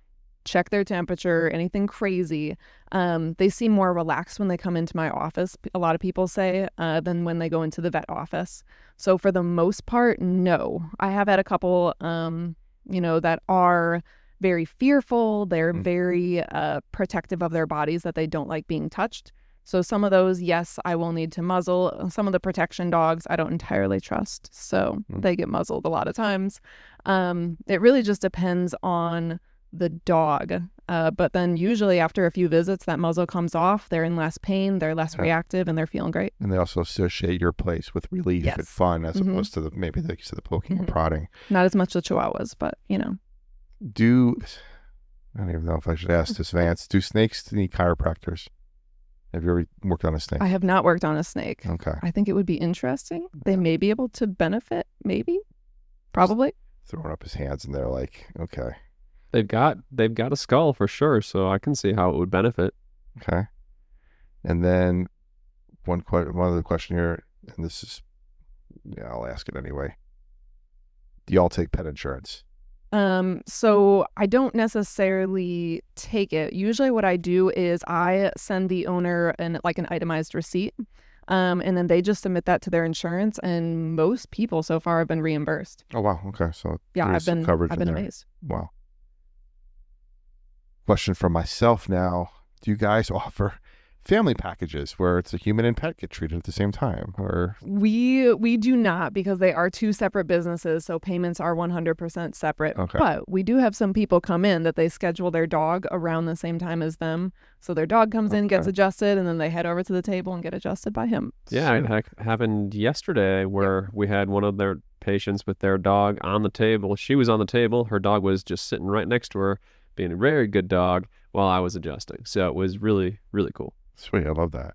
check their temperature, anything crazy. They seem more relaxed when they come into my office, a lot of people say, than when they go into the vet office. So for the most part, no. I have had a couple, that are very fearful. They're very protective of their bodies, that they don't like being touched. So some of those, yes, I will need to muzzle. Some of the protection dogs, I don't entirely trust. So they get muzzled a lot of times. It really just depends on the dog. But then usually after a few visits, that muzzle comes off. They're in less pain. They're less reactive, and they're feeling great. And they also associate your place with relief and fun, as opposed to maybe like you said, the poking or prodding. Not as much the Chihuahuas, but I don't even know if I should ask this, Vance. Do snakes need chiropractors? Have you ever worked on a snake? I have not worked on a snake. Okay. I think it would be interesting. They may be able to benefit, maybe, probably. Throwing up his hands and they're like, okay. They've got a skull for sure, so I can see how it would benefit. Okay. And then one other question here, and this is, I'll ask it anyway. Do y'all take pet insurance? So I don't necessarily take it. Usually what I do is I send the owner an itemized receipt. And then they just submit that to their insurance, and most people so far have been reimbursed. Oh wow. Okay. So Yeah, there's I've coverage been in there. amazed. Wow. Question for myself now. Do you guys offer family packages where it's a human and pet get treated at the same time? Or We do not, because they are two separate businesses, so payments are 100% separate. Okay. But we do have some people come in that they schedule their dog around the same time as them. So their dog comes in, gets Okay. adjusted, and then they head over to the table and get adjusted by him. Yeah, it happened yesterday where we had one of their patients with their dog on the table. She was on the table. Her dog was just sitting right next to her, being a very good dog while I was adjusting. So it was really, really cool. Sweet. I love that.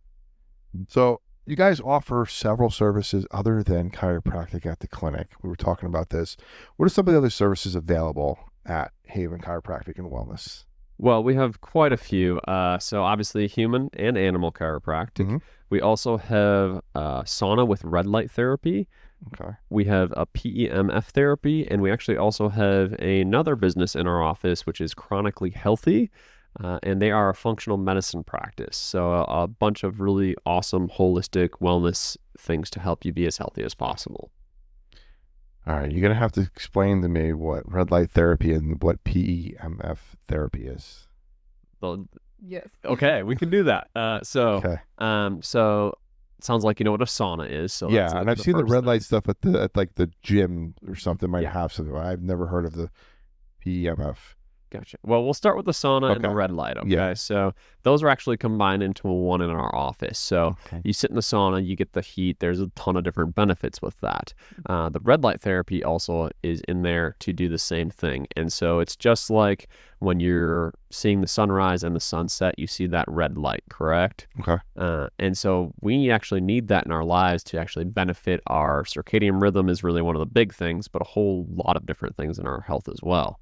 So you guys offer several services other than chiropractic at the clinic. We were talking about this. What are some of the other services available at Haven Chiropractic and Wellness? Well, we have quite a few. So obviously human and animal chiropractic. Mhm. We also have sauna with red light therapy. Okay. We have a PEMF therapy, and we actually also have another business in our office, which is Chronically Healthy, and they are a functional medicine practice. So a bunch of really awesome holistic wellness things to help you be as healthy as possible. All right. You're going to have to explain to me what red light therapy and what PEMF therapy is. Yes. Okay, we can do that. Okay. So it sounds like you know what a sauna is. So Yeah. that's And I've the seen the first red thing. light stuff at like the gym or something might Yeah. have something. I've never heard of the PEMF. Gotcha. Well, we'll start with the sauna and the Okay. red light, okay? Yeah. So those are actually combined into one in our office. So Okay. you sit in the sauna, you get the heat. There's a ton of different benefits with that. The red light therapy also is in there to do the same thing. And so it's just like when you're seeing the sunrise and the sunset, you see that red light, correct? Okay. And so we actually need that in our lives to actually benefit our circadian rhythm is really one of the big things, but a whole lot of different things in our health as well.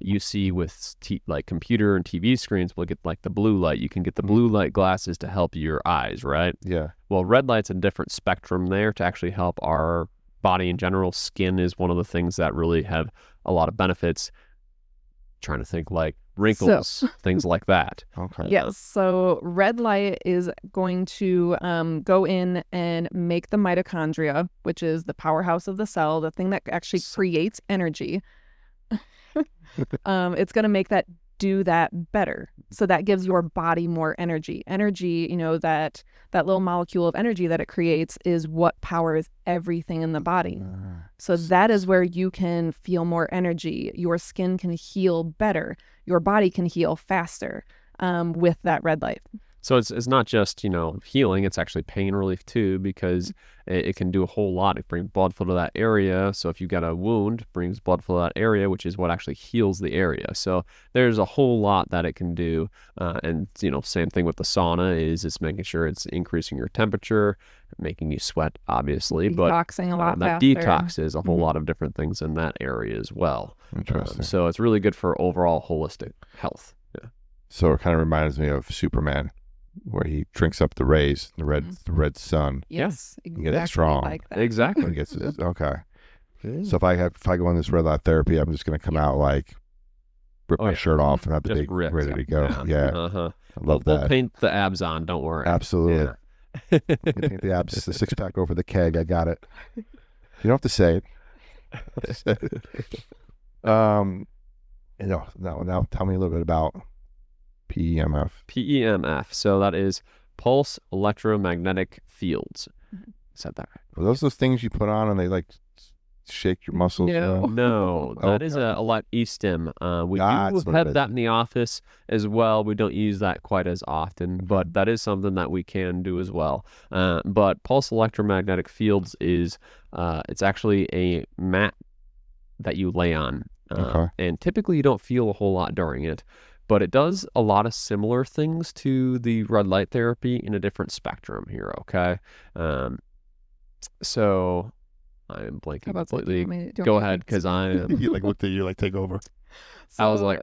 You see with like computer and TV screens, we'll get like the blue light. You can get the blue light glasses to help your eyes, right? Yeah. Well, red light's a different spectrum there to actually help our body in general. Skin is one of the things that really have a lot of benefits. Trying to think like wrinkles, things like that. Okay. Yes. So red light is going to go in and make the mitochondria, which is the powerhouse of the cell, the thing that actually creates energy. It's going to make that do that better. So that gives your body more energy. Energy, that little molecule of energy that it creates is what powers everything in the body. So that is where you can feel more energy. Your skin can heal better. Your body can heal faster with that red light. So it's not just, healing, it's actually pain relief too, because it can do a whole lot. It brings blood flow to that area. So if you've got a wound, it brings blood flow to that area, which is what actually heals the area. So there's a whole lot that it can do. And, same thing with the sauna is it's making sure it's increasing your temperature, making you sweat, obviously. But Detoxing a lot that faster. detox is a whole lot of different things in that area as well. Interesting. So it's really good for overall holistic health. Yeah. So it kind of reminds me of Superman, where he drinks up the rays, the red sun. Yes, get exactly strong. like that. Exactly. And gets it. Okay. So if I go on this red light therapy, I'm just going to come out like rip my shirt off and have the Just big ripped. to go. Yeah. Uh-huh. I love We'll that. paint the abs on. Don't worry. Absolutely. Yeah. You paint the abs, the six pack over the keg. I got it. You don't have to say it. Now tell me a little bit about PEMF. PEMF. So that is pulse electromagnetic fields. Said that right? Are those things you put on and they like shake your muscles? No. No, that is a lot e-stim. We That's do what it have is. that in the office as well. We don't use that quite as often, but that is something that we can do as well. But pulse electromagnetic fields is it's actually a mat that you lay on. Okay. And typically you don't feel a whole lot during it, but it does a lot of similar things to the red light therapy in a different spectrum here, okay? So I am blanking How about completely. Go ahead, because I am. He like looked at you like take over. I was like,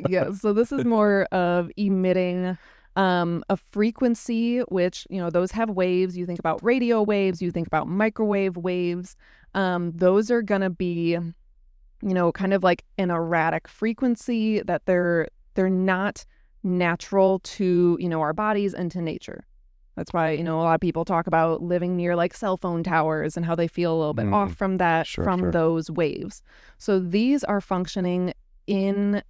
yeah, so this is more of emitting a frequency, which, those have waves. You think about radio waves, you think about microwave waves. Those are going to be kind of like an erratic frequency, that they're not natural to, our bodies and to nature. That's why, a lot of people talk about living near like cell phone towers and how they feel a little bit off from that, Sure. those waves. So these are functioning in,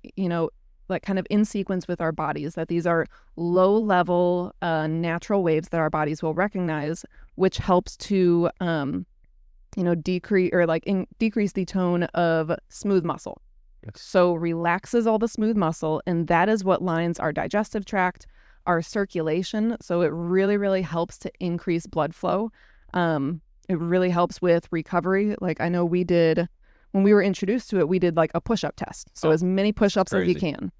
like kind of in sequence with our bodies, that these are low level natural waves that our bodies will recognize, which helps to, decrease the tone of smooth muscle. Yes. So relaxes all the smooth muscle, and that is what lines our digestive tract, our circulation. So it really, really helps to increase blood flow. It really helps with recovery. Like I know when we were introduced to it, we did like a push-up test. So as many push-ups as you can.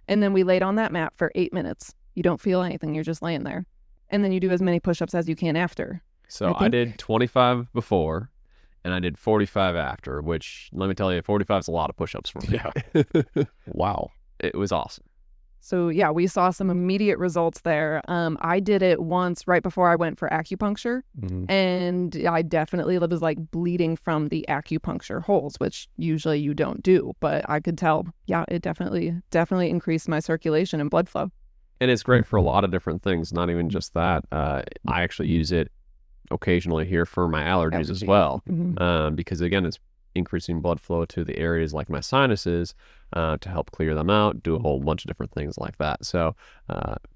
And then we laid on that mat for 8 minutes. You don't feel anything. You're just laying there. And then you do as many push-ups as you can after. So I did 25 before, and I did 45 after, which, let me tell you, 45 is a lot of push-ups for me. Yeah. Wow. It was awesome. So yeah, we saw some immediate results there. I did it once right before I went for acupuncture, and I definitely was like bleeding from the acupuncture holes, which usually you don't do, but I could tell, yeah, it definitely increased my circulation and blood flow. And it's great for a lot of different things, not even just that. I actually use it occasionally here for my allergies as well, because again, it's increasing blood flow to the areas like my sinuses to help clear them out, do a whole bunch of different things like that. So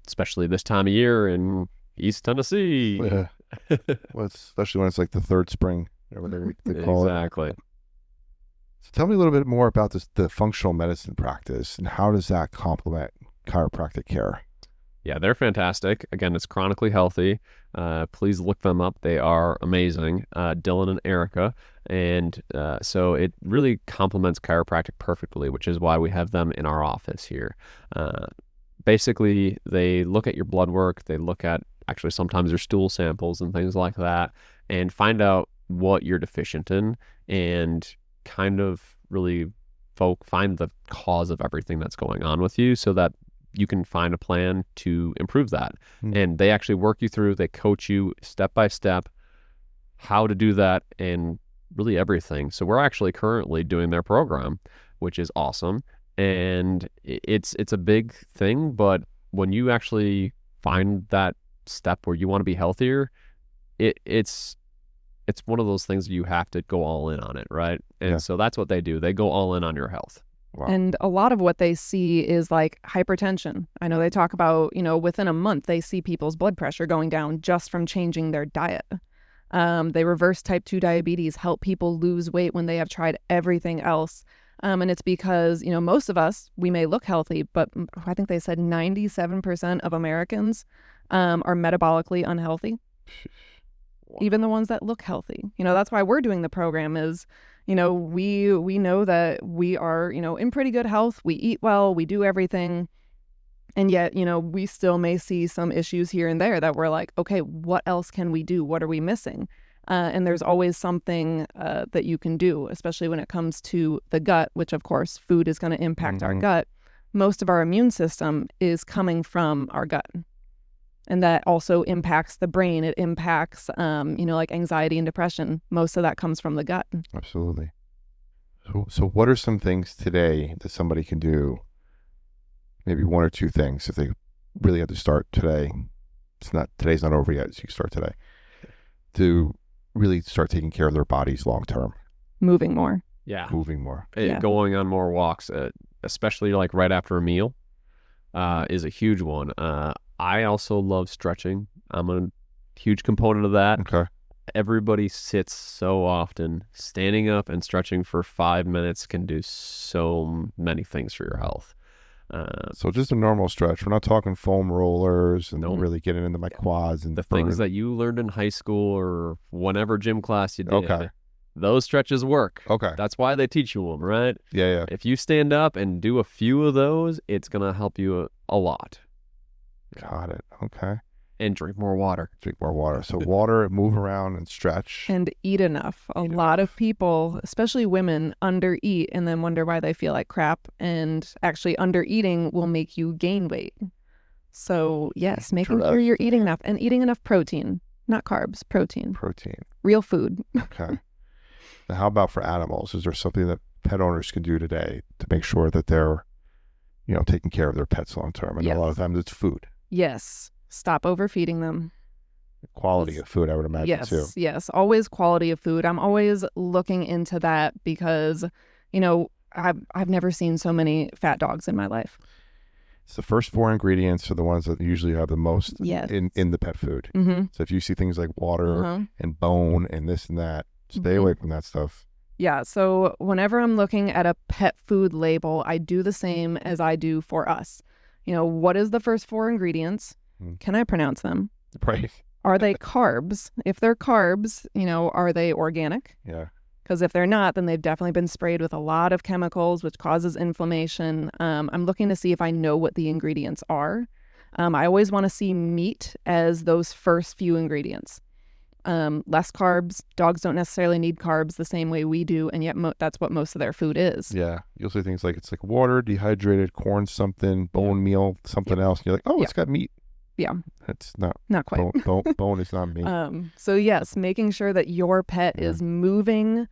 especially this time of year in East Tennessee. Yeah. Well, especially when it's like the third spring or whatever they call it. Exactly. So tell me a little bit more about the functional medicine practice, and how does that complement chiropractic care? Yeah, they're fantastic. Again, it's chronically healthy. Please look them up. They are amazing. Dylan and Erica. And so it really complements chiropractic perfectly, which is why we have them in our office here. Basically, they look at your blood work. They look at actually sometimes your stool samples and things like that, and find out what you're deficient in, and kind of really find the cause of everything that's going on with you, so that you can find a plan to improve that. And they actually work you through, they coach you step by step how to do that and really everything. So we're actually currently doing their program, which is awesome. And it's a big thing, but when you actually find that step where you want to be healthier, it's one of those things you have to go all in on it, right? And so that's what they do. They go all in on your health. Wow. And a lot of what they see is like hypertension. I know they talk about, within a month, they see people's blood pressure going down just from changing their diet. They reverse type 2 diabetes, help people lose weight when they have tried everything else. And it's because, most of us, we may look healthy, but I think they said 97% of Americans are metabolically unhealthy. Even the ones that look healthy. That's why we're doing the program is, we know that we are, in pretty good health. We eat well, we do everything. And yet, we still may see some issues here and there that we're like, okay, what else can we do? What are we missing? And there's always something that you can do, especially when it comes to the gut, which of course, food is going to impact our gut. Most of our immune system is coming from our gut. And that also impacts the brain. It impacts, like anxiety and depression. Most of that comes from the gut. Absolutely. So what are some things today that somebody can do? Maybe one or two things if they really have to start today. Today's not over yet, so you can start today. To really start taking care of their bodies long term. Moving more. Yeah. Moving more. Going on more walks, especially like right after a meal, is a huge one. I also love stretching. I'm a huge component of that. Okay. Everybody sits so often. Standing up and stretching for 5 minutes can do so many things for your health. So just a normal stretch. We're not talking foam rollers and really getting into my quads and the things that you learned in high school or whatever gym class you did. Okay. Those stretches work. Okay. That's why they teach you them, right? Yeah. If you stand up and do a few of those, it's going to help you a lot. Got it. Okay. And drink more water. Drink more water. So water, move around and stretch. And eat enough. A lot of people, especially women, undereat and then wonder why they feel like crap. And actually undereating will make you gain weight. So yes, making sure you're eating enough and eating enough protein, not carbs, protein. Protein. Real food. Okay. Now how about for animals? Is there something that pet owners can do today to make sure that they're, taking care of their pets long term? And a lot of times it's food. Yes. Stop overfeeding them. Quality of food, I would imagine, too. Yes. Always quality of food. I'm always looking into that because, I've never seen so many fat dogs in my life. It's the first 4 ingredients are the ones that usually have the most in the pet food. Mm-hmm. So if you see things like water and bone and this and that, stay away from that stuff. Yeah. So whenever I'm looking at a pet food label, I do the same as I do for us. What is the first 4 ingredients? Can I pronounce them? Right. Are they carbs? If they're carbs, are they organic? Yeah. Because if they're not, then they've definitely been sprayed with a lot of chemicals, which causes inflammation. I'm looking to see if I know what the ingredients are. I always want to see meat as those first few ingredients. Less carbs. Dogs don't necessarily need carbs the same way we do, and yet that's what most of their food is. Yeah. You'll see things like it's like water, dehydrated, corn something, bone meal, something else. And you're like, oh, it's got meat. Yeah. It's not quite. Bone is not meat. So yes, making sure that your pet is moving,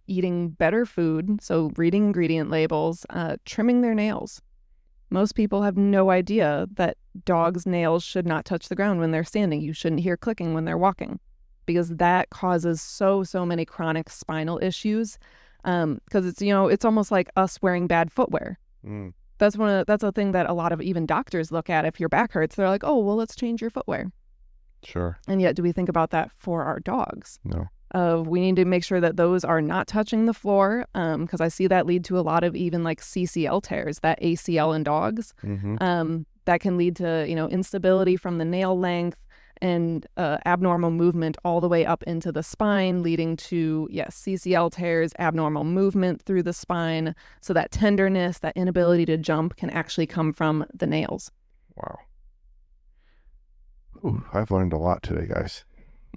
eating better food. So reading ingredient labels, trimming their nails. Most people have no idea that dogs' nails should not touch the ground when they're standing. You shouldn't hear clicking when they're walking, because that causes so many chronic spinal issues. Because it's almost like us wearing bad footwear. That's a thing that a lot of even doctors look at. If your back hurts, they're like, oh, well, let's change your footwear. Sure. And yet, do we think about that for our dogs? No. We need to make sure that those are not touching the floor, because I see that lead to a lot of even like CCL tears, that ACL in dogs. That can lead to, instability from the nail length and abnormal movement all the way up into the spine, leading to, CCL tears, abnormal movement through the spine. So that tenderness, that inability to jump can actually come from the nails. Wow. Ooh, I've learned a lot today, guys.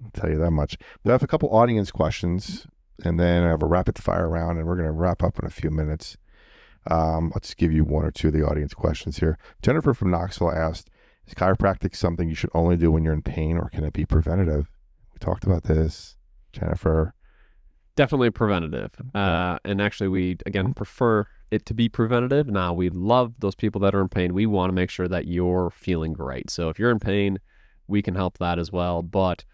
I'll tell you that much. We have a couple audience questions, and then I have a rapid fire round, and we're going to wrap up in a few minutes. Let's give you 1 or 2 of the audience questions here. Jennifer from Knoxville asked, is chiropractic something you should only do when you're in pain, or can it be preventative? We talked about this, Jennifer. Definitely preventative. And actually, we, again, prefer it to be preventative. Now, we love those people that are in pain. We want to make sure that you're feeling great. So if you're in pain, we can help that as well. But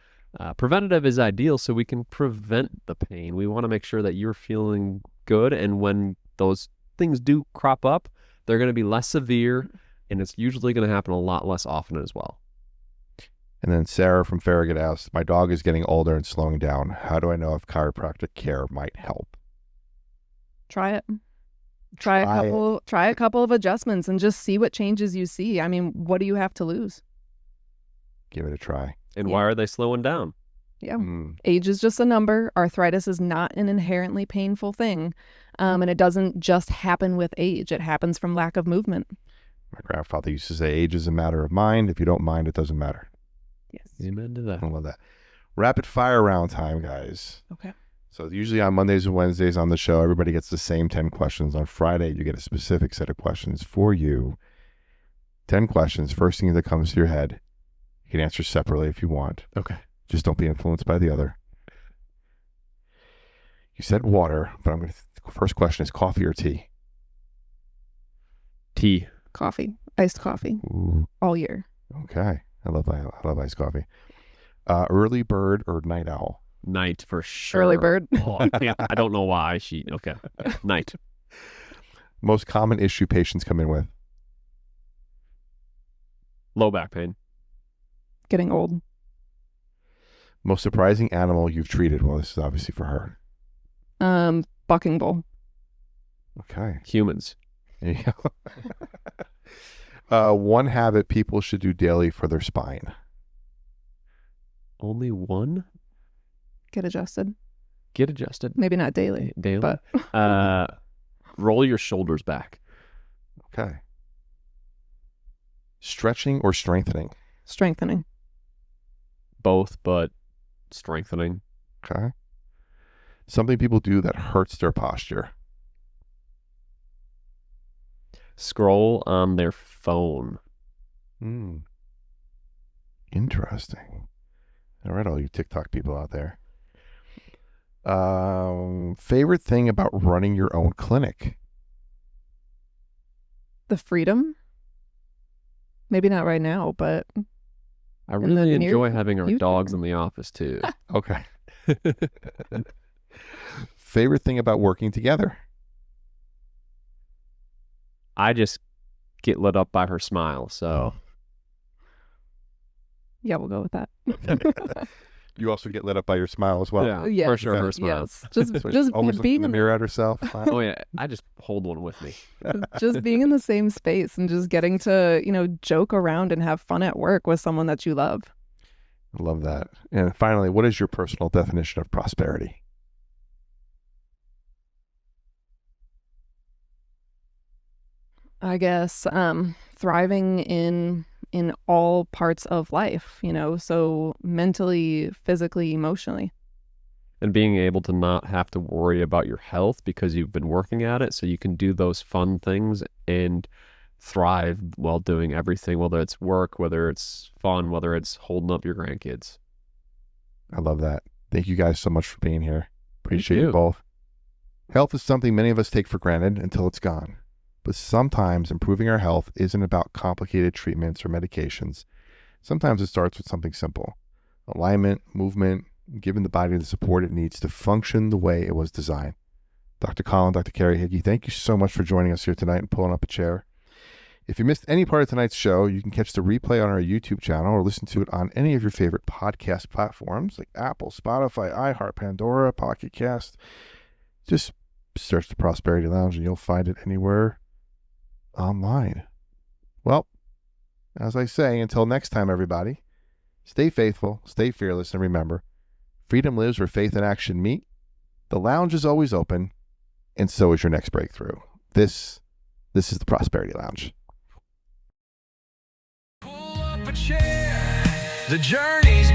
preventative is ideal so we can prevent the pain. We want to make sure that you're feeling good. And when those things do crop up, they're going to be less severe. And it's usually going to happen a lot less often as well. And then Sarah from Farragut asked, my dog is getting older and slowing down. How do I know if chiropractic care might help? Try it. Try a couple of adjustments and just see what changes you see. I mean, what do you have to lose? Give it a try. And why are they slowing down? Yeah. Age is just a number. Arthritis is not an inherently painful thing. And it doesn't just happen with age. It happens from lack of movement. My grandfather used to say, age is a matter of mind. If you don't mind, it doesn't matter. Yes. Amen to that. I love that. Rapid fire round time, guys. Okay. So usually on Mondays and Wednesdays on the show, everybody gets the same 10 questions. On Friday, you get a specific set of questions for you. 10 questions. First thing that comes to your head. You can answer separately if you want. Okay. Just don't be influenced by the other. You said water, but the first question is coffee or tea? Tea. Coffee. Iced coffee. Ooh. All year. Okay. I love iced coffee. Early bird or night owl? Night for sure. Early bird. Oh, yeah, I don't know why. Okay. Night. Most common issue patients come in with? Low back pain. Getting old. Most surprising animal you've treated? Well, this is obviously for her. Bucking bull. Okay. Humans. There you go. One habit people should do daily for their spine. Only one? Get adjusted. Get adjusted. Maybe not daily. Daily. But roll your shoulders back. Okay. Stretching or strengthening? strengthening. Both, but strengthening. Okay. Something people do that hurts their posture. Scroll on their phone. Interesting. All right, all you TikTok people out there. Favorite thing about running your own clinic? The freedom. Maybe not right now, but I In the really near enjoy having our future. dogs in the office too. Okay. Favorite thing about working together? I just get lit up by her smile. So yeah, we'll go with that. You also get lit up by your smile as well. yeah, Yes, for sure, her smile. Yes, just So just always looking being in the in mirror at herself. Oh yeah, I just hold one with me. just being in the same space and just getting to, joke around and have fun at work with someone that you love. I love that. And finally, what is your personal definition of prosperity? I guess thriving in all parts of life, so mentally, physically, emotionally. And being able to not have to worry about your health because you've been working at it, so you can do those fun things and thrive while doing everything, whether it's work, whether it's fun, whether it's holding up your grandkids. I love that. Thank you guys so much for being here. Appreciate you you. both. Health is something many of us take for granted until it's gone. But sometimes improving our health isn't about complicated treatments or medications. Sometimes it starts with something simple. Alignment, movement, giving the body the support it needs to function the way it was designed. Dr. Colin, Dr. Kari Hickey, thank you so much for joining us here tonight and pulling up a chair. If you missed any part of tonight's show, you can catch the replay on our YouTube channel or listen to it on any of your favorite podcast platforms like Apple, Spotify, iHeart, Pandora, Pocket Cast. Just search the Prosperity Lounge and you'll find it anywhere online. Well, as I say, until next time, everybody, stay faithful, stay fearless, and remember, freedom lives where faith and action meet. The lounge is always open, and so is your next breakthrough. This is the Prosperity Lounge. Pull up a chair. The journey's